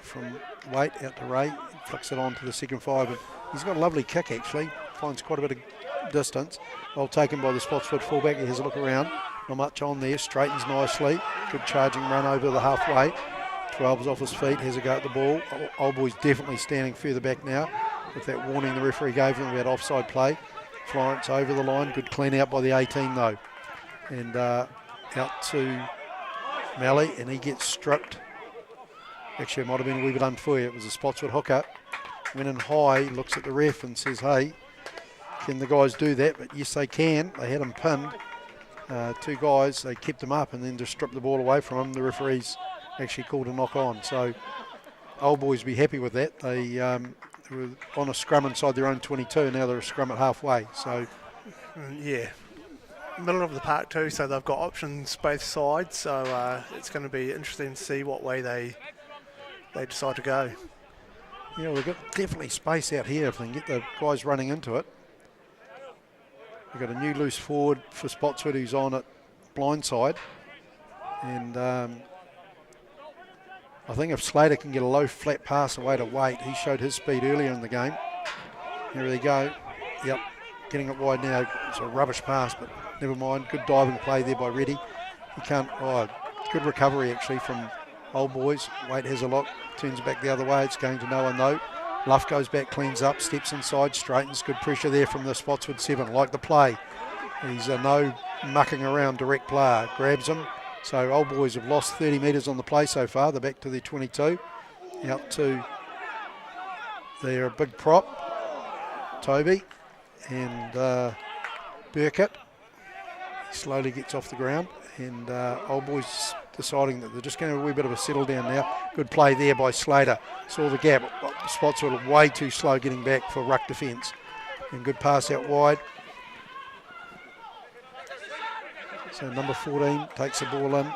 from Waite out to Ray, flicks it on to the second 5. And he's got a lovely kick actually, finds quite a bit of distance. Well taken by the Spotswood fullback, he has a look around. Not much on there, straightens nicely. Good charging run over the halfway. 12's off his feet, has a go at the ball. Old Boys definitely standing further back now with that warning the referee gave them about offside play. Florence over the line, good clean out by the 18 though. And out to Malley, and he gets stripped. Actually, it might have been a wee bit unfair. It was a Spotswood hooker. Went in high, looks at the ref and says, hey, can the guys do that? But yes, they can. They had him pinned. 2 guys, they kept him up and then just stripped the ball away from him. The referees actually called a knock on. So Old Boys be happy with that. They were on a scrum inside their own 22. Now they're a scrum at halfway. So yeah, middle of the park too. So they've got options both sides. So it's going to be interesting to see what way they decide to go. Yeah, we've got definitely space out here if they can get the guys running into it. We've got a new loose forward for Spotswood who's on at blindside. And I think if Slater can get a low flat pass away to Waite, he showed his speed earlier in the game. Here they go. Yep, getting it wide now. It's a rubbish pass, but never mind. Good diving play there by Reddy. He can't, good recovery actually from Old Boys. Waite has a look, turns back the other way. It's going to no one though. Luff goes back, cleans up, steps inside, straightens. Good pressure there from the Spotswood 7. Like the play. He's no mucking around, direct player. Grabs him. So Old Boys have lost 30 metres on the play so far. They're back to their 22. Out to their big prop, Toby. And Burkett. He slowly gets off the ground. And Old Boys deciding that they're just going to have a wee bit of a settle down now. Good play there by Slater. Saw the gap. Spotswood are way too slow getting back for ruck defence. And good pass out wide. So number 14 takes the ball in.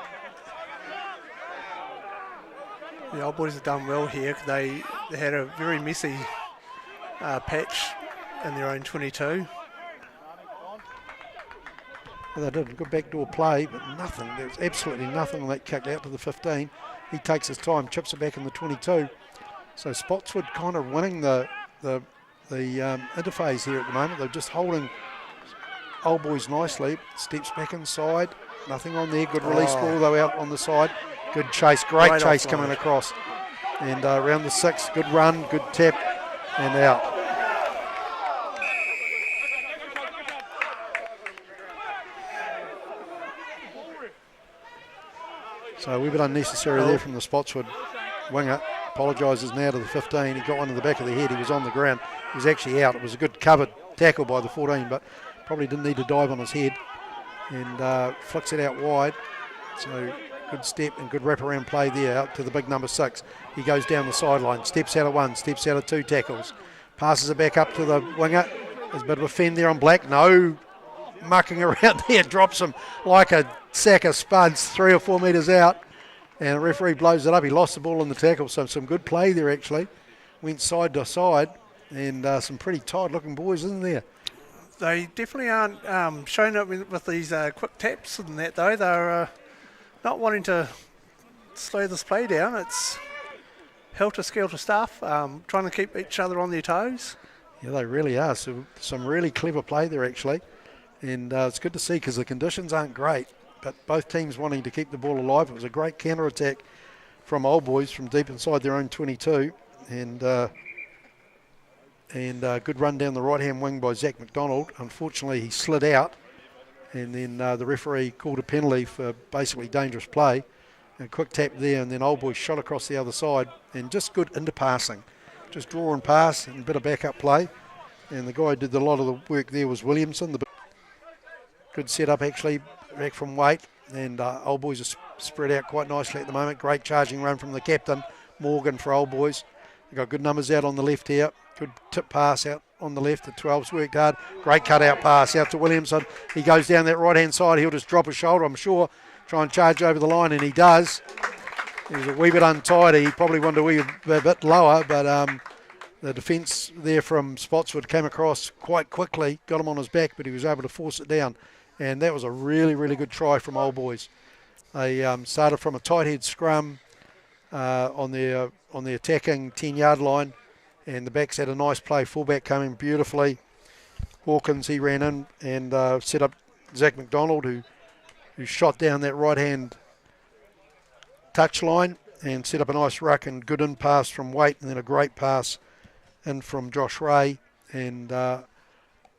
The Old Boys have done well here. They had a very messy patch in their own 22. Well, they did a good backdoor play, but nothing. There was absolutely nothing on that kick out to the 15. He takes his time, chips it back in the 22. So Spotswood kind of winning the interface here at the moment. They're just holding Old Boys nicely. Steps back inside. Nothing on there. Good release ball though out on the side. Good chase. Great chase coming across. And around the 6. Good run. Good tap. And out. So a wee bit unnecessary there from the Spotswood winger. Apologises now to the 15. He got one in the back of the head. He was on the ground. He was actually out. It was a good covered tackle by the 14, but probably didn't need to dive on his head. And flicks it out wide. So Good step and good wraparound play there out to the big number 6. He goes down the sideline, steps out of 1, steps out of 2 tackles. Passes it back up to the winger. There's a bit of a fend there on Black. No mucking around there. Drops him like a sack of spuds 3 or 4 metres out. And the referee blows it up. He lost the ball in the tackle. So some good play there actually. Went side to side. And some pretty tight-looking boys, isn't there? They definitely aren't showing up with these quick taps and that, though. They're not wanting to slow this play down. It's helter-skelter stuff, trying to keep each other on their toes. Yeah, they really are. So some really clever play there, actually. And it's good to see because the conditions aren't great, but both teams wanting to keep the ball alive. It was a great counter-attack from Old Boys from deep inside their own 22. And good run down the right-hand wing by Zach McDonald. Unfortunately, he slid out, and then the referee called a penalty for basically dangerous play. A quick tap there, and then Old Boys shot across the other side, and just good interpassing. Just draw and pass and a bit of backup play. And the guy who did a lot of the work there was Williamson. Good setup, actually, back from weight. And Old Boys are spread out quite nicely at the moment. Great charging run from the captain, Morgan, for Old Boys. They've got good numbers out on the left here. Good tip pass out on the left. The 12's worked hard. Great cut-out pass out to Williamson. He goes down that right-hand side. He'll just drop his shoulder, I'm sure. Try and charge over the line, and he does. He was a wee bit untidy. He probably wanted a bit lower, but the defence there from Spotswood came across quite quickly, got him on his back, but he was able to force it down. And that was a really, really good try from Old Boys. They started from a tight head scrum on the attacking 10-yard line. And the backs had a nice play. Fullback came in beautifully. Hawkins, he ran in and set up Zach McDonald, who shot down that right-hand touch line and set up a nice ruck and good in pass from Waite, and then a great pass in from Josh Ray. And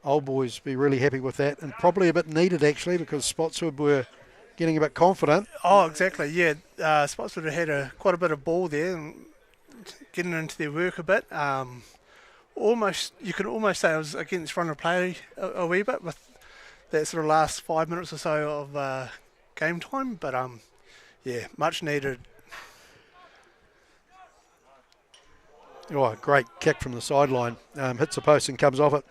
Old Boys be really happy with that, and probably a bit needed actually, because Spotswood were getting a bit confident. Oh, exactly, yeah. Spotswood had quite a bit of ball there and getting into their work a bit. You could almost say it was against run of play a wee bit with that sort of last 5 minutes or so of game time, but yeah, much needed. Oh, great kick from the sideline. Hits the post and comes off it.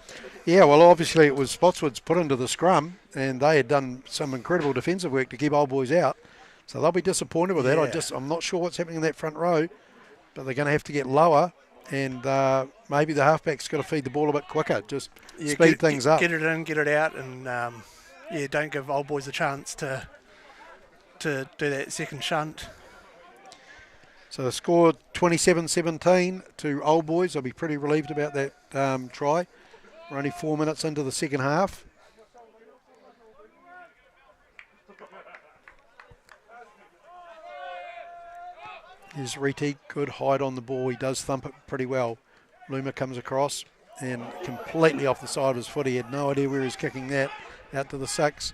Yeah, well, obviously it was Spotswood's put into the scrum, and they had done some incredible defensive work to keep Old Boys out. So they'll be disappointed with that. Yeah. I'm not sure what's happening in that front row, but they're going to have to get lower, and maybe the halfback's got to feed the ball a bit quicker, just speed things up. Get it in, get it out, and don't give Old Boys a chance to do that second shunt. So the score 27-17 to Old Boys. I'll be pretty relieved about that try. We're only 4 minutes into the second half. Here's Reti, good hide on the ball. He does thump it pretty well. Luma comes across and completely off the side of his foot. He had no idea where he was kicking that. Out to the 6.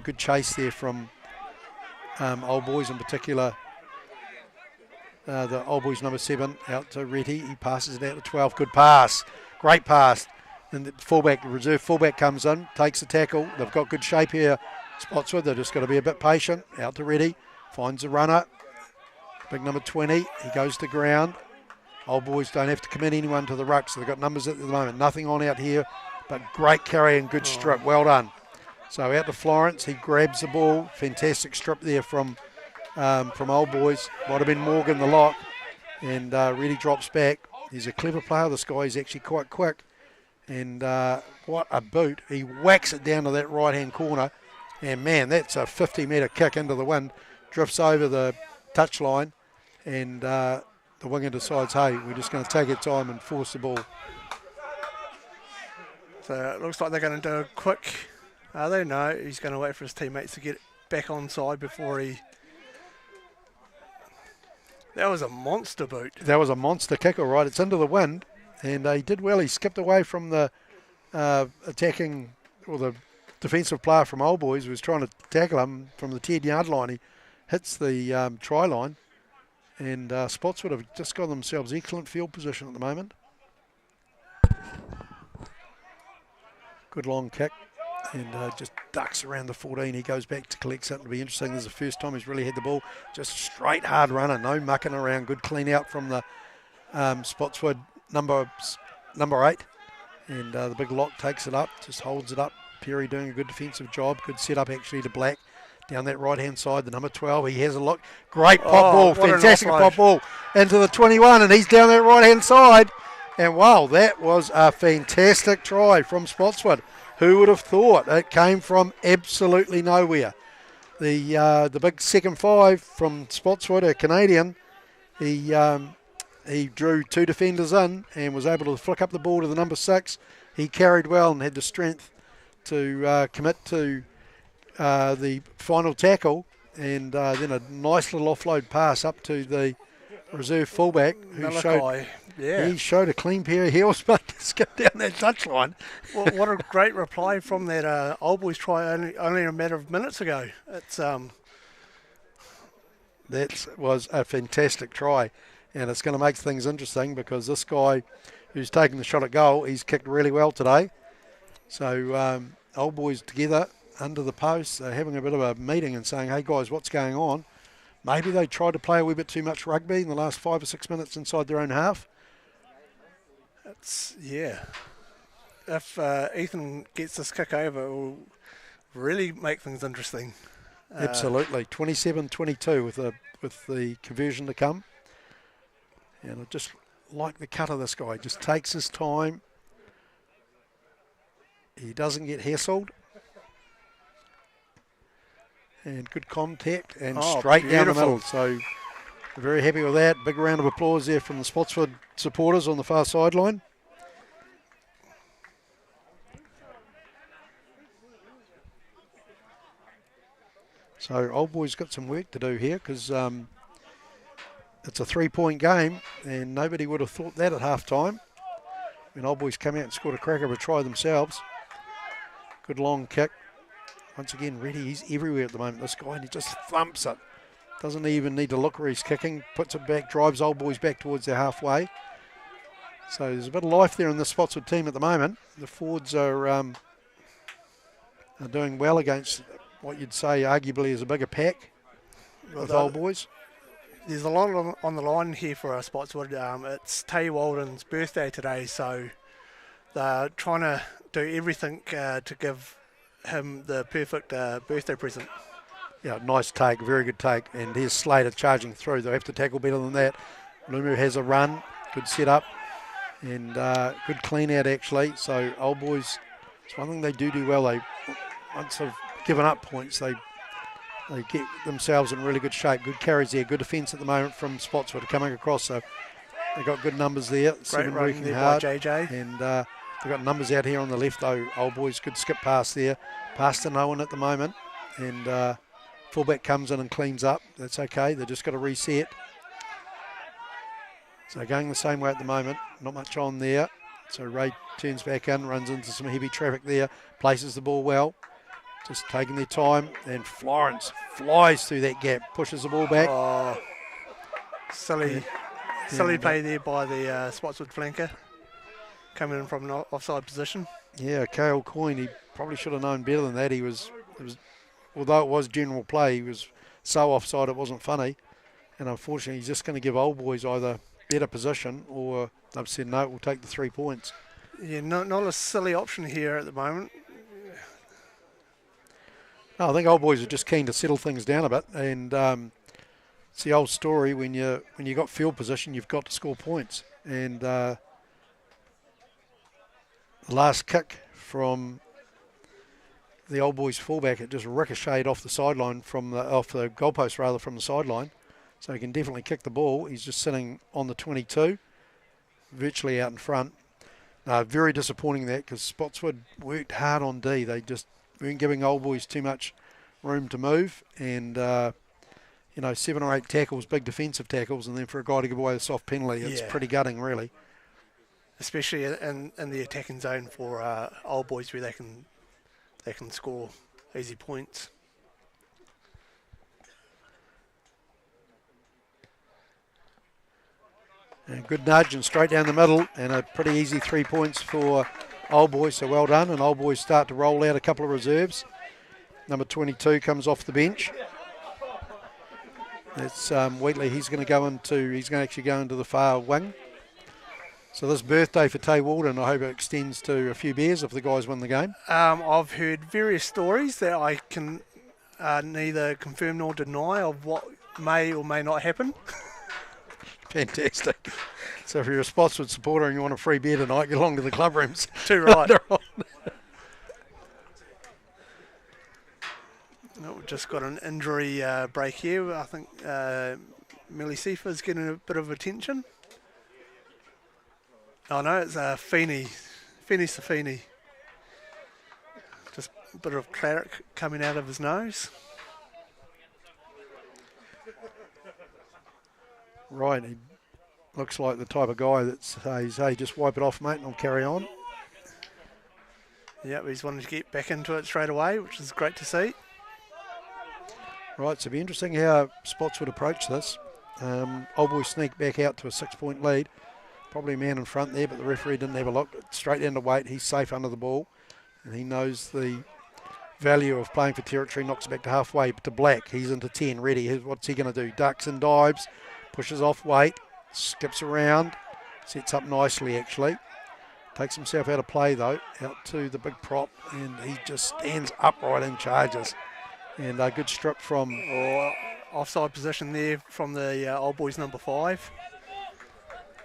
Good chase there from Old Boys in particular. The Old Boys number 7 out to Reti. He passes it out to 12. Good pass. Great pass. And the reserve fullback comes in, takes the tackle. They've got good shape here, Spotswood. They've just got to be a bit patient. Out to Reti. Finds the runner. Big number 20. He goes to ground. Old Boys don't have to commit anyone to the ruck, so they've got numbers at the moment. Nothing on out here, but great carry and good strip. Well done. So out to Florence. He grabs the ball. Fantastic strip there from Old Boys. Might have been Morgan the lock, and really drops back. He's a clever player, this guy. He's actually quite quick, and what a boot. He whacks it down to that right-hand corner, and man, that's a 50-metre kick into the wind. Drifts over the touch line, and the winger decides, hey, we're just going to take our time and force the ball. So it looks like they're going to do a quick, are they? No, he's going to wait for his teammates to get back on side before he... That was a monster boot. That was a monster kick, all right. It's into the wind, and he did well. He skipped away from the attacking, or the defensive player from Old Boys who was trying to tackle him from the 10-yard line. He hits the try line, and Spotswood have just got themselves excellent field position at the moment. Good long kick and just ducks around the 14. He goes back to collect something to be interesting. This is the first time he's really had the ball. Just straight hard runner, no mucking around. Good clean out from the Spotswood number 8. And the big lock takes it up, just holds it up. Perry doing a good defensive job. Good set up actually to Black. Down that right-hand side, the number 12, he has a look. Great pop ball, fantastic pop ball into the 21, and he's down that right-hand side. And wow, that was a fantastic try from Spotswood. Who would have thought? It came from absolutely nowhere. The big second 5 from Spotswood, a Canadian, he drew 2 defenders in and was able to flick up the ball to the number 6. He carried well and had the strength to commit to the final tackle, and then a nice little offload pass up to the reserve fullback who showed a clean pair of heels but skipped down that touchline. Well, what a great reply from that Old Boys try only a matter of minutes ago. It's That was a fantastic try, and it's going to make things interesting because this guy who's taking the shot at goal, he's kicked really well today. So Old Boys together under the post, having a bit of a meeting and saying, hey guys, what's going on? Maybe they tried to play a wee bit too much rugby in the last 5 or 6 minutes inside their own half. Yeah. If Ethan gets this kick over, it will really make things interesting. Absolutely. 27-22 with the conversion to come. And I just like the cut of this guy. Just takes his time. He doesn't get hassled. And good contact and straight down the middle. So we're very happy with that. Big round of applause there from the Spotswood supporters on the far sideline. So Old Boys got some work to do here because it's a 3-point game and nobody would have thought that at half time. And Old Boys come out and scored a cracker of a try themselves. Good long kick. Once again, Reddy, he's everywhere at the moment, this guy, and he just thumps it. Doesn't even need to look where he's kicking. Puts it back, drives Old Boys back towards their halfway. So there's a bit of life there in the Spotswood team at the moment. The forwards are doing well against what you'd say arguably is a bigger pack with Old Boys. There's a lot on the line here for Spotswood. It's Tay Walden's birthday today, so they're trying to do everything to give him the perfect birthday present. Yeah, nice take, very good take. And here's Slater charging through. They'll have to tackle better than that. Lumu has a run, good set up, and good clean out actually. So Old Boys, it's one thing they do well. They once they've given up points, they get themselves in really good shape. Good carries there, good defence at the moment from Spotswood coming across. So they've got good numbers there. Great running there by JJ. And they've got numbers out here on the left though. Old Boys could skip past there. Pass to no one at the moment. And fullback comes in and cleans up. That's okay. They've just got to reset. So going the same way at the moment. Not much on there. So Ray turns back in, runs into some heavy traffic there. Places the ball well. Just taking their time. And Florence flies through that gap. Pushes the ball back. Oh, silly play there by the Spotswood flanker. Coming in from an offside position. Yeah, Cale Coyne, he probably should have known better than that. Although it was general play, he was so offside it wasn't funny. And unfortunately, he's just going to give Old Boys either better position or they've said, no, we'll take the 3 points. Yeah, not a silly option here at the moment. No, I think Old Boys are just keen to settle things down a bit. And it's the old story, when you got field position, you've got to score points. And the last kick from the Old Boys fullback, it just ricocheted off the sideline off the goalpost rather from the sideline. So he can definitely kick the ball. He's just sitting on the 22, virtually out in front. Very disappointing that because Spotswood worked hard on D. They just weren't giving Old Boys too much room to move. And, 7 or 8 tackles, big defensive tackles, and then for a guy to give away a soft penalty, it's pretty gutting really. Especially in the attacking zone for Old Boys where they can score easy points. And good nudge and straight down the middle, and a pretty easy 3 points for Old Boys, so well done. And Old Boys start to roll out a couple of reserves. Number 22 comes off the bench. That's Wheatley. He's going to actually go into the far wing. So this birthday for Tay Walden, I hope it extends to a few beers if the guys win the game. I've heard various stories that I can neither confirm nor deny of what may or may not happen. Fantastic. So if you're a Spotswood supporter and you want a free beer tonight, get along to the club rooms. Too right. We've just got an injury break here. I think Millie Sifa's getting a bit of attention. Oh no, it's Feeney Safini. Just a bit of claret coming out of his nose. Right, he looks like the type of guy that says, hey, just wipe it off, mate, and I'll carry on. Yep, he's wanting to get back into it straight away, which is great to see. Right, so it'll be interesting how Spotswood approach this. Old Boys sneak back out to a 6-point lead. Probably a man in front there, but the referee didn't have a look. Straight down to Waite. He's safe under the ball. And he knows the value of playing for territory. Knocks back to halfway to Black. He's into 10, ready. What's he going to do? Ducks and dives. Pushes off Waite. Skips around. Sets up nicely, actually. Takes himself out of play, though. Out to the big prop. And he just stands upright and charges. And a good strip from... offside position there from the Old Boys number 5.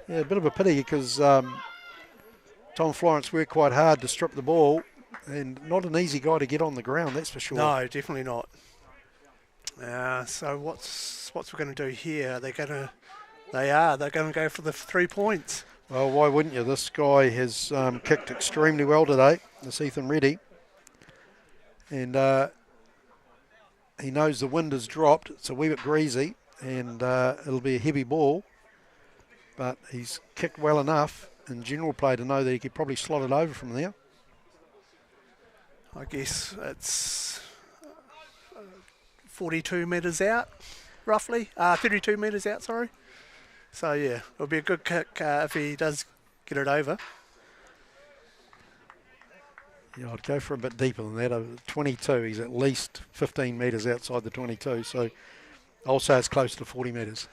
Yeah, a bit of a pity because Tom Florence worked quite hard to strip the ball, and not an easy guy to get on the ground, that's for sure. No, definitely not. So what's we're going to do here? They're going to go for the 3 points. Well, why wouldn't you? This guy has kicked extremely well today, this Ethan Reddy, and he knows the wind has dropped. It's a wee bit greasy, and it'll be a heavy ball. But he's kicked well enough in general play to know that he could probably slot it over from there. I guess it's 42 metres out, roughly. 32 metres out, sorry. So, yeah, it'll be a good kick if he does get it over. Yeah, I'd go for a bit deeper than that. 22, he's at least 15 metres outside the 22. So I'll say it's close to 40 metres.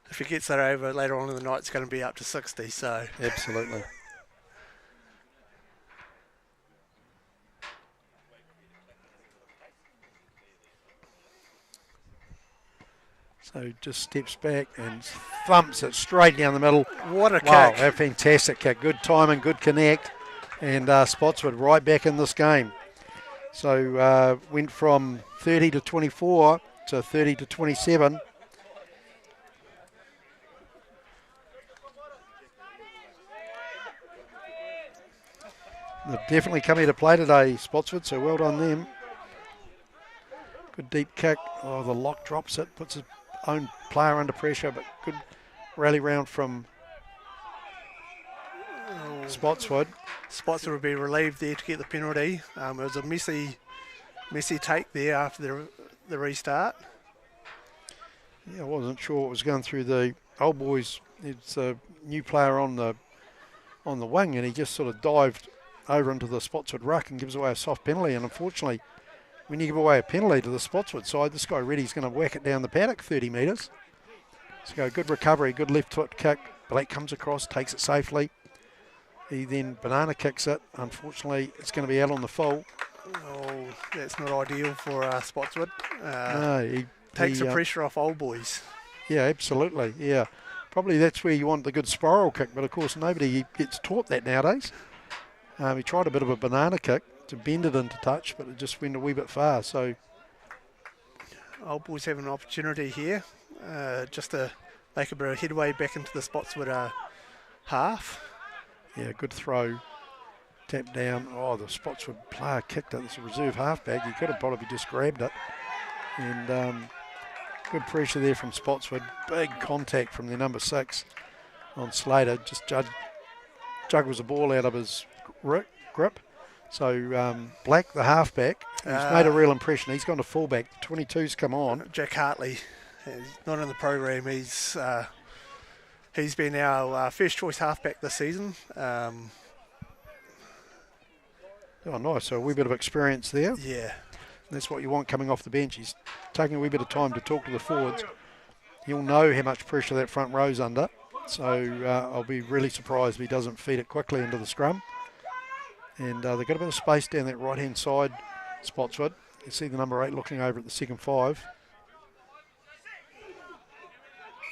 If he gets that over later on in the night, it's going to be up to 60. So absolutely. So just steps back and thumps it straight down the middle. What a kick. Wow, a fantastic kick. Good timing, good connect. And Spotswood right back in this game. So went from 30 to 24 to 30 to 27. They've definitely come here to play today, Spotswood, so well done them. Good deep kick. Oh, the lock drops it, puts his own player under pressure, but good rally round from Spotswood. Spotswood would be relieved there to get the penalty. It was a messy take there after the restart. Yeah, I wasn't sure what was going through the Old Boys. It's a new player on the wing, and he just sort of dived over into the Spotswood ruck and gives away a soft penalty. And unfortunately, when you give away a penalty to the Spotswood side, this guy Reddy's going to whack it down the paddock 30 metres. So good recovery, good left foot kick. Blake comes across, takes it safely. He then banana kicks it. Unfortunately, it's going to be out on the full. Oh, that's not ideal for Spotswood. No, he takes the pressure off Old Boys. Yeah, absolutely. Yeah, probably that's where you want the good spiral kick, but of course nobody gets taught that nowadays. He tried a bit of a banana kick to bend it into touch, but it just went a wee bit far. So Old Boys have an opportunity here just to make a bit of headway back into the Spotswood half. Yeah, good throw. Tap down. Oh, the Spotswood player kicked it. It's a reserve halfback. He could have probably just grabbed it. And good pressure there from Spotswood. Big contact from their number 6 on Slater. Just juggles the ball out of his grip. So Black, the halfback, he's made a real impression. He's gone to fullback. 22's come on. Jack Hartley, he's not in the program. He's He's been our first choice halfback this season. Oh, nice. So a wee bit of experience there. Yeah. That's what you want coming off the bench. He's taking a wee bit of time to talk to the forwards. He'll know how much pressure that front row's under. So I'll be really surprised if he doesn't feed it quickly into the scrum. And they've got a bit of space down that right-hand side, Spotswood. You see the number 8 looking over at the second 5.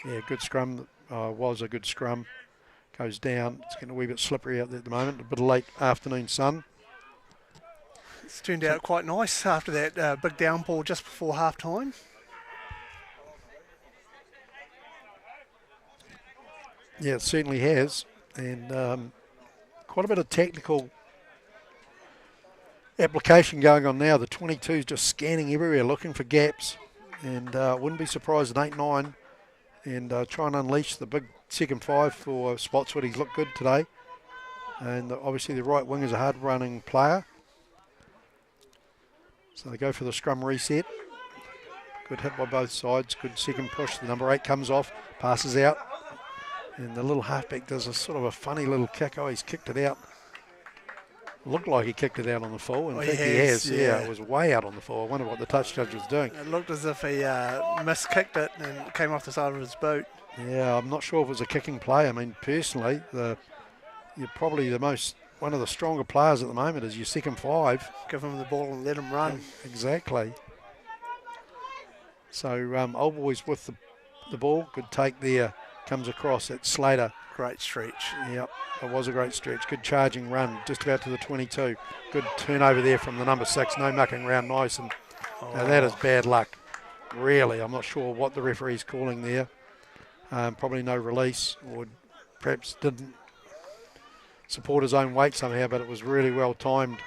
Yeah, good scrum. Was a good scrum. Goes down. It's getting a wee bit slippery out there at the moment. A bit of late afternoon sun. It's turned out quite nice after that big downpour just before half time. Yeah, it certainly has. And quite a bit of technical application going on now. The 22's just scanning everywhere, looking for gaps. And wouldn't be surprised at 8-9 and try and unleash the big second 5 for Spotswood. He's looked good today. And obviously the right wing is a hard-running player. So they go for the scrum reset. Good hit by both sides. Good second push. The number 8 comes off, passes out. And the little halfback does a sort of a funny little kick. Oh, he's kicked it out. Looked like he kicked it out on the full. In fact, he has. Yeah, it was way out on the full. I wonder what the touch judge was doing. It looked as if he miskicked it and it came off the side of his boot. Yeah, I'm not sure if it was a kicking play. I mean, personally, you're probably one of the stronger players at the moment is your second 5. Give him the ball and let him run. Exactly. So Old Boys with the ball. Good take there. Comes across at Slater. Great stretch. Yep, it was a great stretch. Good charging run, just about to the 22. Good turnover there from the number 6. No mucking around, nice. And now that is bad luck. Really, I'm not sure what the referee's calling there. Probably no release, or perhaps didn't support his own weight somehow, but it was really well timed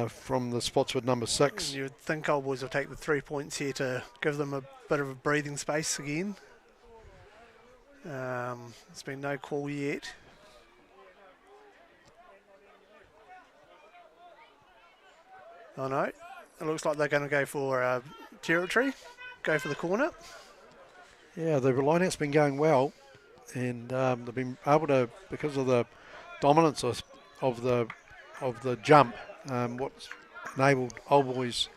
from the Spotswood number 6. You would think Old Boys will take the 3 points here to give them a bit of a breathing space again. There's been no call yet. Oh no, it looks like they're going to go for territory, go for the corner. Yeah, the line-out's been going well, and they've been able to, because of the dominance of the jump, what's enabled Old Boys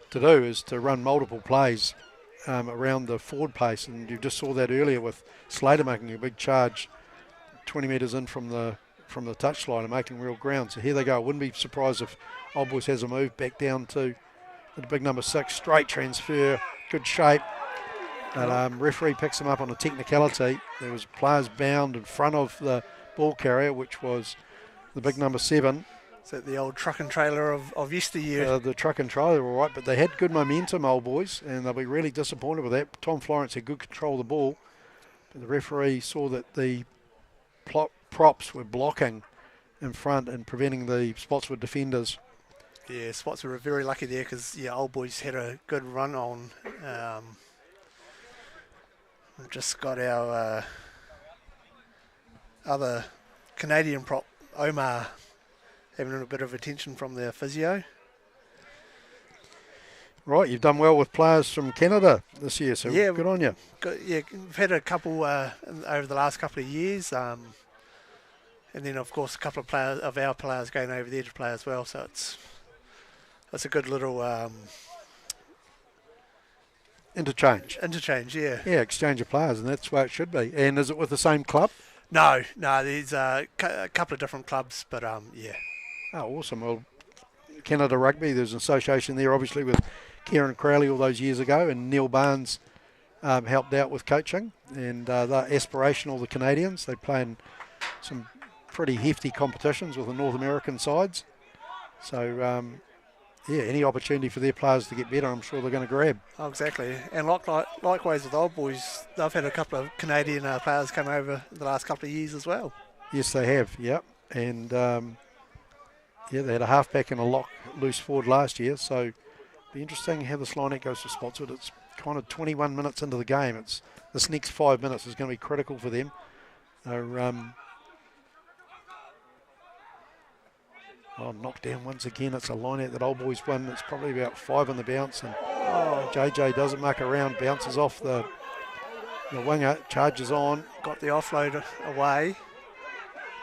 to do is to run multiple plays around the forward pace, and you just saw that earlier with Slater making a big charge 20 metres in from the touchline and making real ground. So here they go. I wouldn't be surprised if Old Boys has a move back down to the big number 6. Straight transfer, good shape. But referee picks him up on a technicality. There was players bound in front of the ball carrier, which was the big number 7. Is that the old truck and trailer of yesteryear? The truck and trailer were all right, but they had good momentum, Old Boys, and they'll be really disappointed with that. Tom Florence had good control of the ball, but the referee saw that the props were blocking in front and preventing the Spotswood defenders. Yeah, Spotswood were very lucky there because Old Boys had a good run on. We've just got our other Canadian prop, Omar, having a bit of attention from the physio. Right, you've done well with players from Canada this year, so good on you. We've had a couple over the last couple of years, and then of course a couple of our players going over there to play as well. So it's a good little interchange. Yeah. Yeah, exchange of players, and that's where it should be. And is it with the same club? No. There's a couple of different clubs, but yeah. Oh, awesome. Well, Canada Rugby, there's an association there, obviously, with Kieran Crowley all those years ago, and Neil Barnes helped out with coaching, and they're aspirational, the Canadians. They play in some pretty hefty competitions with the North American sides. So, any opportunity for their players to get better, I'm sure they're going to grab. Oh, exactly. And likewise with Old Boys, they've had a couple of Canadian players come over the last couple of years as well. Yes, they have, yep. And, they had a halfback and a lock loose forward last year, so it'll be interesting how this line-out goes for Spotswood. It's kind of 21 minutes into the game. This next 5 minutes is going to be critical for them. Knocked down once again. It's a line-out that Old Boys won. It's probably about 5 on the bounce, and JJ doesn't muck around, bounces off the The winger charges on. Got the offload away.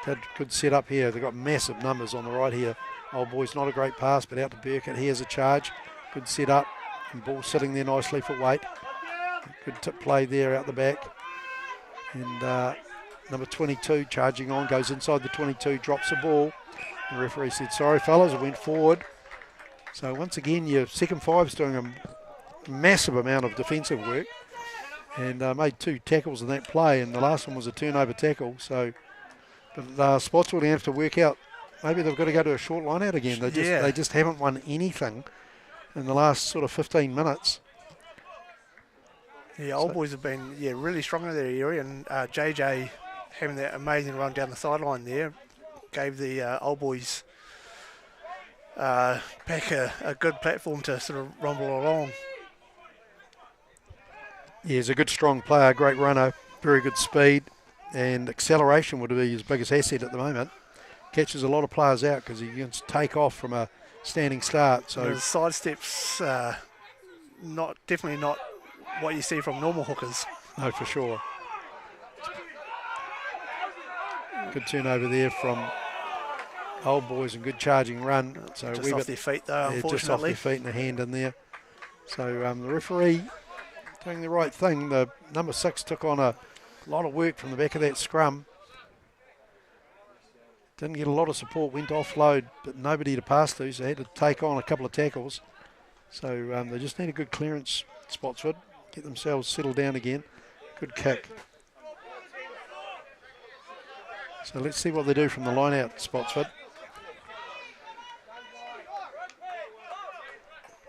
Had good setup here. They've got massive numbers on the right here. Old Boys, not a great pass, but out to Burkett. Here's a charge. Good setup. And ball sitting there nicely for Waite. Good tip play there out the back. And number 22 charging on, goes inside the 22, drops the ball. The referee said, sorry fellas, it went forward. So once again, your second five's doing a massive amount of defensive work. And made 2 tackles in that play, and the last one was a turnover tackle. So, but Spotswood have to work out. Maybe they've got to go to a short line out again. They just haven't won anything in the last sort of 15 minutes. Yeah, Old Boys have been really strong in their area, and JJ having that amazing run down the sideline there gave the Old Boys pack a good platform to sort of rumble along. Yeah, he's a good strong player, great runner, very good speed, and acceleration would be his biggest asset at the moment. Catches a lot of players out because he can take off from a standing start. So his side steps, definitely not what you see from normal hookers. No, for sure. Good turnover there from Old Boys and good charging run. So just off their feet though, unfortunately. Just off their feet and a hand in there. So the referee doing the right thing. The number 6 took on a lot of work from the back of that scrum. Didn't get a lot of support, went offload, but nobody to pass to, so had to take on a couple of tackles. So they just need a good clearance, Spotswood, get themselves settled down again. Good kick. So let's see what they do from the line out, Spotswood.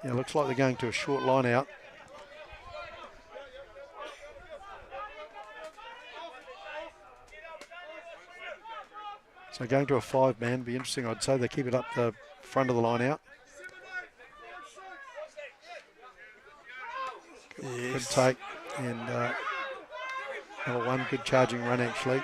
Yeah, looks like they're going to a short line out. So going to a 5-man, be interesting. I'd say they keep it up the front of the line out. Yes. Good take, and number 1, good charging run actually.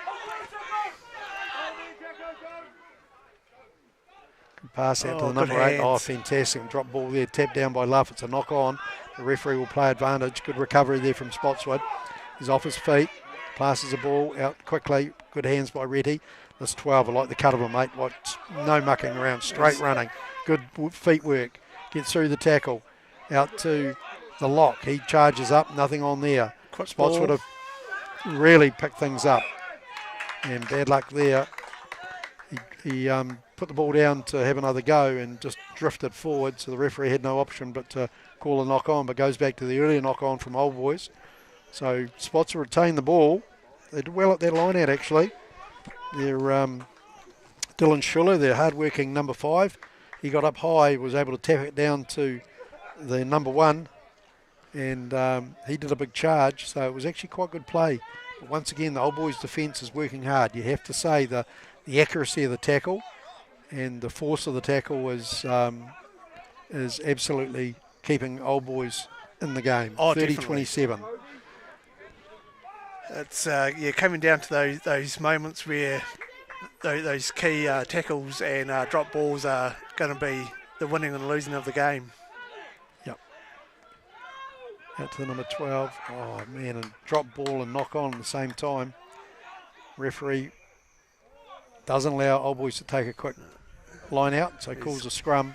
Good pass out to the number 8. Oh, fantastic. Drop ball there, tapped down by Luff. It's a knock on. The referee will play advantage. Good recovery there from Spotswood. He's off his feet, passes the ball out quickly. Good hands by Retty. This 12, I like the cut of him, mate. No mucking around, straight running. Good feet work. Gets through the tackle. Out to the lock. He charges up, nothing on there. Spotswood have really picked things up. And bad luck there. He put the ball down to have another go and just drifted forward, so the referee had no option but to call a knock on, but goes back to the earlier knock on from Old Boys. So Spots retain the ball. They did well at their line out actually. They're Dylan Schuller, their hard-working number 5. He got up high, was able to tap it down to the number 1, and he did a big charge, so it was actually quite good play. But once again, the Old Boys' defence is working hard. You have to say the accuracy of the tackle and the force of the tackle is absolutely keeping Old Boys in the game. 30-27. It's coming down to those moments where those key tackles and drop balls are going to be the winning and losing of the game. Yep. Out to the number 12. Oh man, and drop ball and knock on at the same time. Referee doesn't allow Old Boys to take a quick line out, so calls a scrum.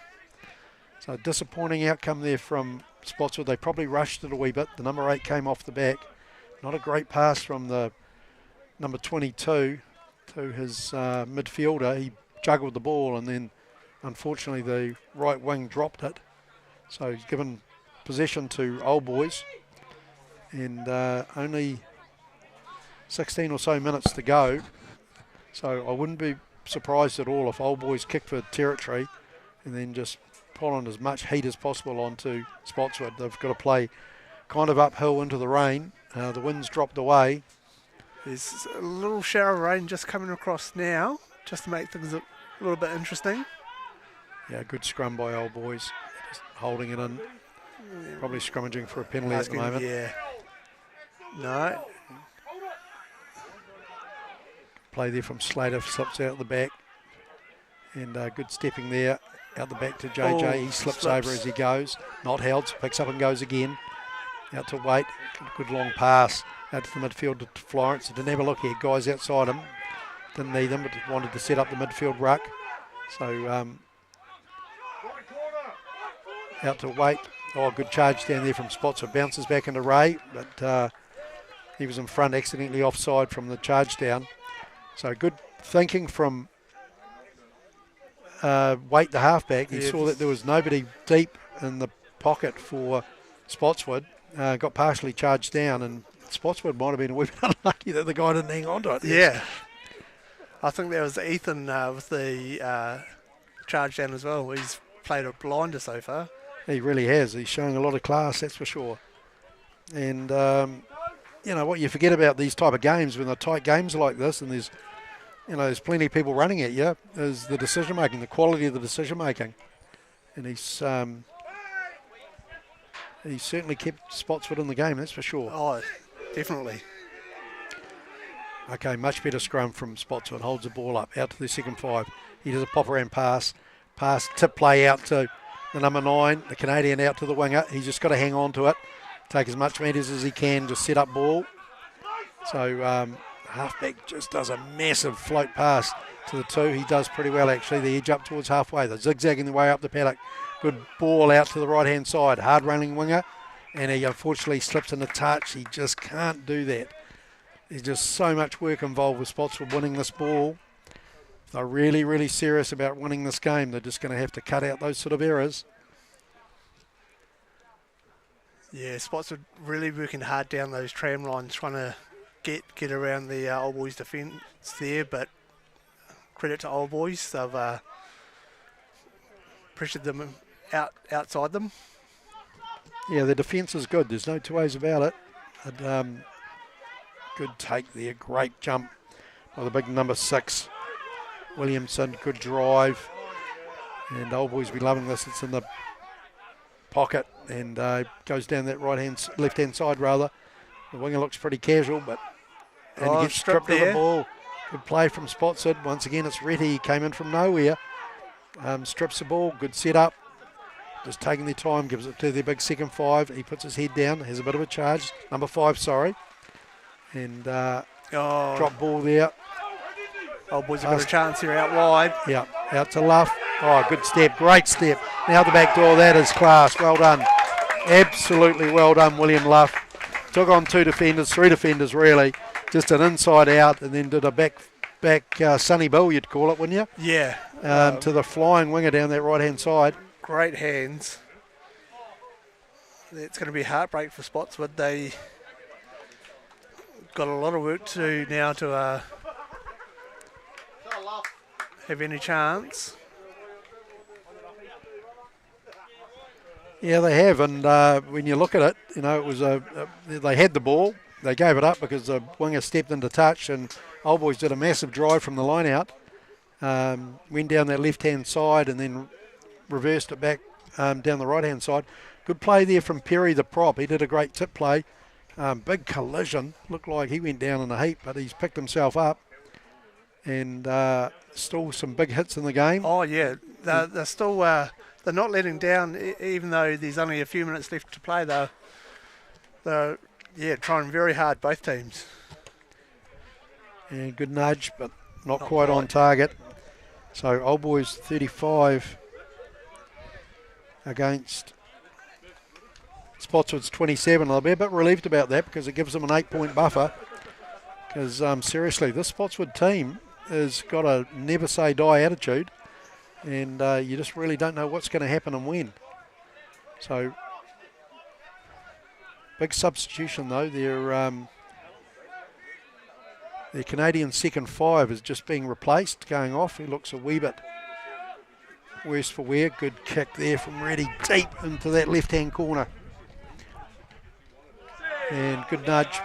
So disappointing outcome there from Spotswood. They probably rushed it a wee bit. The number 8 came off the back. Not a great pass from the number 22 to his midfielder. He juggled the ball and then unfortunately the right wing dropped it. So he's given possession to Old Boys, and only 16 or so minutes to go. So I wouldn't be surprised at all if Old Boys kick for territory and then just pull on as much heat as possible onto Spotswood. They've got to play kind of uphill into the rain. The wind's dropped away. There's a little shower of rain just coming across now, just to make things a little bit interesting. Yeah, good scrum by Old Boys. Just holding it in. Probably scrummaging for a penalty at the moment. Yeah. No. Play there from Slater, slips out the back. And good stepping there out the back to JJ. He slips over as he goes. Not held, picks up and goes again. Out to Waite. Good long pass. out to the midfield to Florence. He didn't have a look. He had guys outside him. Didn't need them, but wanted to set up the midfield ruck. So out to Waite. Oh, good charge down there from Spotswood. Bounces back into Ray, but he was in front, accidentally offside from the charge down. So good thinking from Waite, the halfback. He saw that there was nobody deep in the pocket for Spotswood. Got partially charged down, and Spotswood might have been a wee bit unlucky that the guy didn't hang on to it. Yeah. I think there was Ethan with the charge down as well. He's played a blinder so far. He really has. He's showing a lot of class, that's for sure. And, you know, what you forget about these type of games, when they're tight games like this, and there's, you know, there's plenty of people running at you, is the decision-making, the quality of the decision-making. And he's certainly kept Spotswood in the game, that's for sure. Oh, definitely. Okay, much better scrum from Spotswood. Holds the ball up, out to the second 5. He does a pop-around pass, tip play out to the number 9, the Canadian out to the winger. He's just got to hang on to it, take as much metres as he can, just set up ball. So halfback just does a massive float pass to the 2. He does pretty well, actually. The edge up towards halfway. They're zigzagging the way up the paddock. Good ball out to the right-hand side. Hard-running winger, and he unfortunately slips in a touch. He just can't do that. There's just so much work involved with Spotswood winning this ball. They're really, really serious about winning this game. They're just going to have to cut out those sort of errors. Yeah, Spotswood really working hard down those tram lines, trying to get around the Old Boys defence there, but credit to Old Boys. They've pressured them outside them. Yeah, the defence is good. There's no two ways about it. And, good take there. Great jump by the big number 6. Williamson, good drive. And Old Boys will be loving this. It's in the pocket and goes down that left-hand side rather. The winger looks pretty casual, but and he gets stripped of the ball. Good play from Spotswood. Once again, it's Retty. He came in from nowhere. Strips the ball. Good set-up. Just taking their time. Gives it to their big second 5. He puts his head down. Has a bit of a charge. Number 5, sorry. And drop ball there. Old Boys have got a chance here out wide. Yeah, out to Luff. Oh, good step. Great step. Now the back door. That is class. Well done. Absolutely well done, William Luff. Took on 2 defenders, 3 defenders really. Just an inside out and then did a back Sunny Bill, you'd call it, wouldn't you? Yeah. To the flying winger down that right-hand side. Great hands. It's going to be a heartbreak for Spotswood. They got a lot of work to do now to have any chance. Yeah, they have, and when you look at it, you know, it was they had the ball, they gave it up because the winger stepped into touch, and Old Boys did a massive drive from the line out, went down that left-hand side and then reversed it back down the right-hand side. Good play there from Perry, the prop. He did a great tip play. Big collision. Looked like he went down in a heap, but he's picked himself up. And still some big hits in the game. Oh, yeah. They're still they're not letting down, even though there's only a few minutes left to play. They're trying very hard, both teams. And good nudge, but not quite on target. So Old Boys 35 against Spotswood's 27. I'll be a bit relieved about that because it gives them an 8-point buffer. Because seriously, this Spotswood team has got a never say die attitude, and you just really don't know what's going to happen and when. So big substitution though. Their Canadian second 5 is just being replaced, going off. He looks a wee bit worse for wear. Good kick there from Reddy deep into that left-hand corner. And good nudge.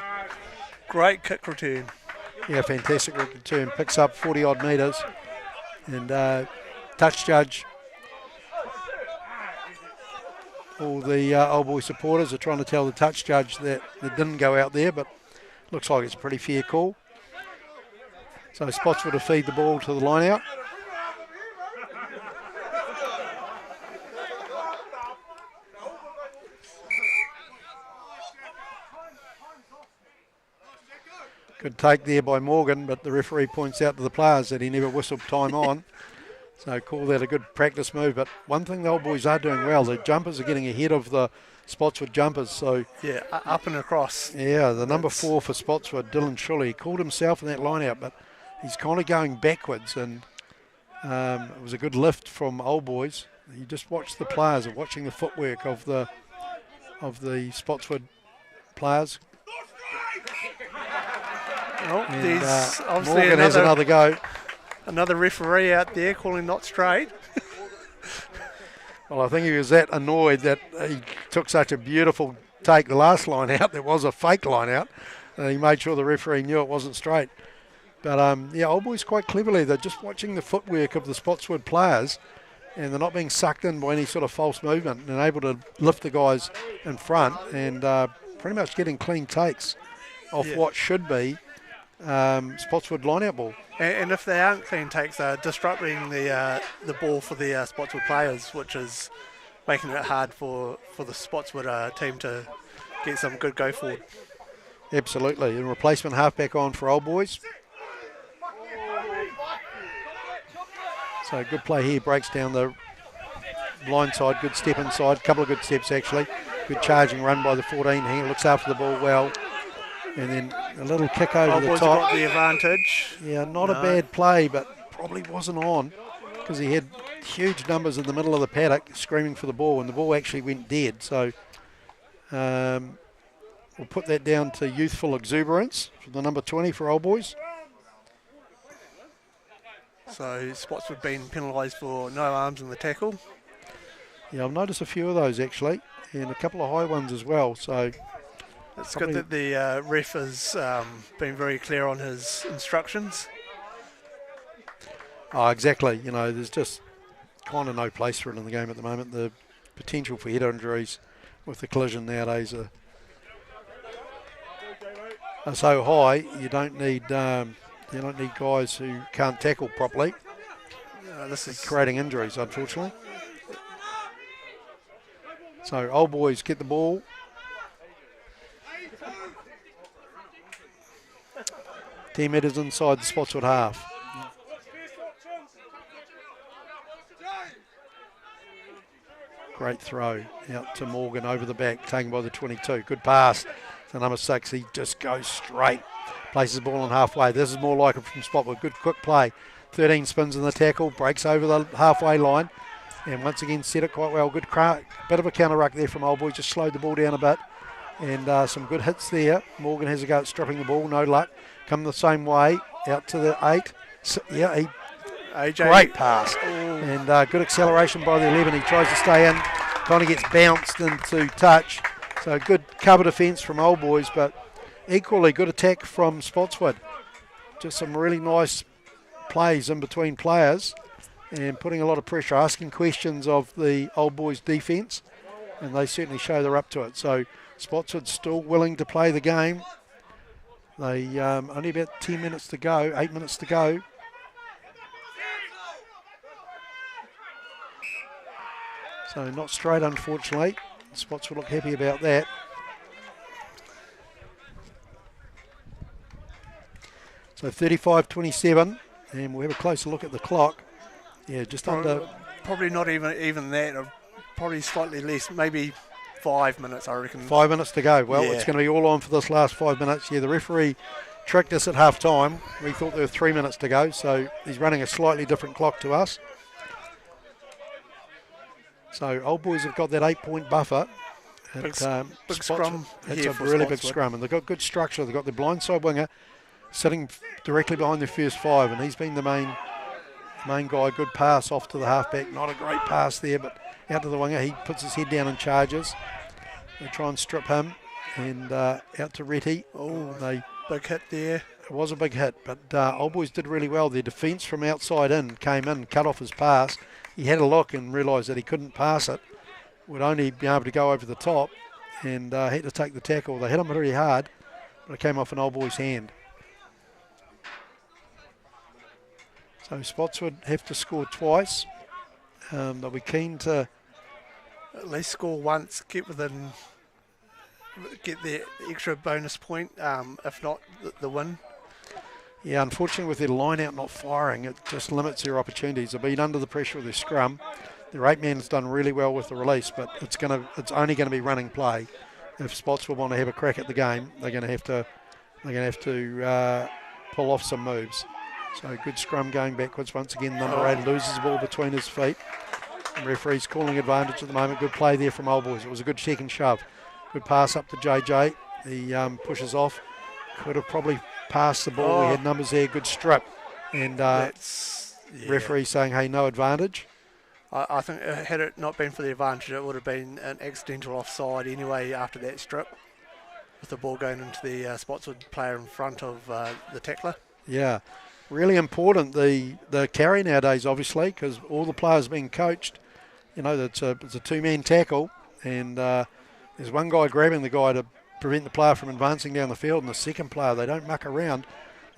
Great kick return. Yeah, fantastic return. Picks up 40-odd metres. And touch judge. All the Old Boy supporters are trying to tell the touch judge that it didn't go out there, but looks like it's a pretty fair call. So Spotswood will feed the ball to the line out. Good take there by Morgan, but the referee points out to the players that he never whistled time on. So call that a good practice move. But one thing the old boys are doing well, the jumpers are getting ahead of the Spotswood jumpers. So yeah, up and across. yeah, the number 4 for Spotswood, Dylan Shully, he called himself in that line out, but he's kind of going backwards, and it was a good lift from old boys. You just watch the players, are watching the footwork of the Spotswood players. Well, And, there's obviously Morgan has another go. Another referee out there calling not straight. Well, I think he was that annoyed that he took such a beautiful take the last line out. There was a fake line out. And he made sure the referee knew it wasn't straight. But, yeah, old boys quite cleverly, they're just watching the footwork of the Spotswood players, and they're not being sucked in by any sort of false movement, and able to lift the guys in front and pretty much getting clean takes off what should be Spotswood line-out ball. And if they aren't clean takes, they're disrupting the ball for the Spotswood players, which is making it hard for the Spotswood team to get some good go forward. Absolutely. And replacement halfback on for old boys. So good play here, breaks down the blind side, good step inside, couple of good steps actually. Good charging run by the 14. He looks after the ball well. And then a little kick over the boys top. got the advantage. Yeah, not a bad play, but probably wasn't on because he had huge numbers in the middle of the paddock screaming for the ball, and the ball actually went dead. So we'll put that down to youthful exuberance for the number 20 for old boys. So Spotswood being penalised for no arms in the tackle. Yeah, I've noticed a few of those actually, and a couple of high ones as well. So it's good that the ref has been very clear on his instructions. Oh, exactly. You know, there's just kind of no place for it in the game at the moment. The potential for head injuries with the collision nowadays are so high. You don't need guys who can't tackle properly. This is creating injuries, unfortunately. So old boys get the ball. 10 metres inside the Spotswood half. Great throw out to Morgan over the back, taken by the 22. Good pass to number 6. He just goes straight, places the ball on halfway. This is more like it from Spotswood. Good quick play. 13 spins in the tackle, breaks over the halfway line, and once again set it quite well. Good bit of a counter ruck there from old boys, just slowed the ball down a bit, and some good hits there. Morgan has a go at stripping the ball, no luck. Come the same way, out to the 8. So, yeah, AJ. Great pass. And good acceleration by the 11. He tries to stay in, kind of gets bounced into touch. So good cover defence from old boys, but equally good attack from Spotswood. Just some really nice plays in between players and putting a lot of pressure, asking questions of the old boys' defence, and they certainly show they're up to it. So Spotswood still willing to play the game. They only about 10 minutes to go, 8 minutes to go. So not straight, unfortunately. Spots will look happy about that. So 35-27, and we'll have a closer look at the clock. Yeah, just under. Probably not even that, or probably slightly less, maybe 5 minutes, I reckon. 5 minutes to go. Well, Yeah. It's going to be all on for this last 5 minutes. Yeah, the referee tricked us at half time. We thought there were 3 minutes to go, so he's running a slightly different clock to us. So old boys have got that 8-point buffer. Big scrum. It's here a for really big Spotswood. scrum, and they've got good structure. They've got the blindside winger sitting directly behind their first 5, and he's been the main guy. Good pass off to the halfback. Not a great pass there, but out to the winger. He puts his head down and charges. They try and strip him, and out to Retty. Big hit there. It was a big hit, but old boys did really well. Their defence from outside in came in, cut off his pass. He had a look and realised that he couldn't pass it. Would only be able to go over the top, and had to take the tackle. They hit him pretty hard, but it came off an old boy's hand. So Spotswood have to score twice. They'll be keen to At least score once, get the extra bonus point, if not the win. Yeah, unfortunately with their line out not firing, it just limits their opportunities. They've been under the pressure of their scrum. Their 8-man's done really well with the release, but it's only going to be running play. If Spotswood want to have a crack at the game, they're going to have to pull off some moves. So good scrum going backwards once again. Number 8 loses the ball between his feet. The referee's calling advantage at the moment. Good play there from Old Boys. It was a good check and shove. Good pass up to JJ. He pushes off. Could have probably passed the ball. We had numbers there. Good strip. And referee saying, hey, no advantage. I think had it not been for the advantage, it would have been an accidental offside anyway after that strip, with the ball going into the Spotswood player in front of the tackler. Yeah, really important, the carry nowadays, obviously, because all the players being coached. You know, it's a two-man tackle, and there's one guy grabbing the guy to prevent the player from advancing down the field, and the second player, they don't muck around.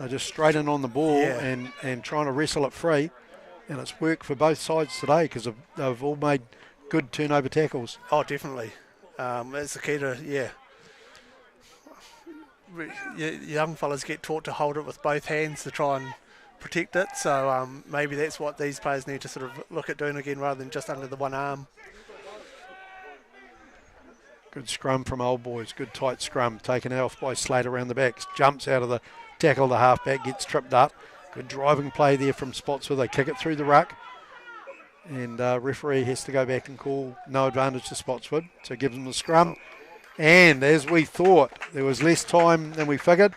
They're just straight in on the ball and trying to wrestle it free. And it's worked for both sides today because they've all made good turnover tackles. Oh, definitely. That's the key to, young fellas get taught to hold it with both hands to try and protect it. So maybe that's what these players need to sort of look at doing again rather than just under the one arm. Good scrum from Old Boys. Good tight scrum. Taken off by Slade around the back. Jumps out of the tackle. The halfback gets tripped up. Good driving play there from Spotswood. They kick it through the ruck. And referee has to go back and call no advantage to Spotswood. So gives them the scrum. And as we thought, there was less time than we figured.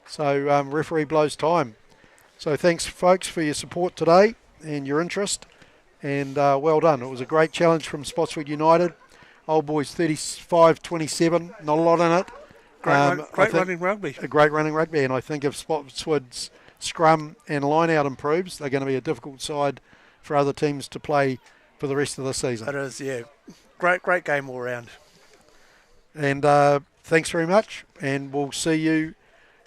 So referee blows time. So thanks, folks, for your support today and your interest. And well done. It was a great challenge from Spotswood United. Old Boys 35-27. Not a lot in it. Great running rugby. A great running rugby. And I think if Spotswood's scrum and line out improves, they're going to be a difficult side for other teams to play for the rest of the season. It is, yeah. Great game all round. And thanks very much, and we'll see you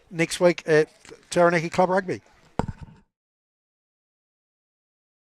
next week at Taranaki Club Rugby.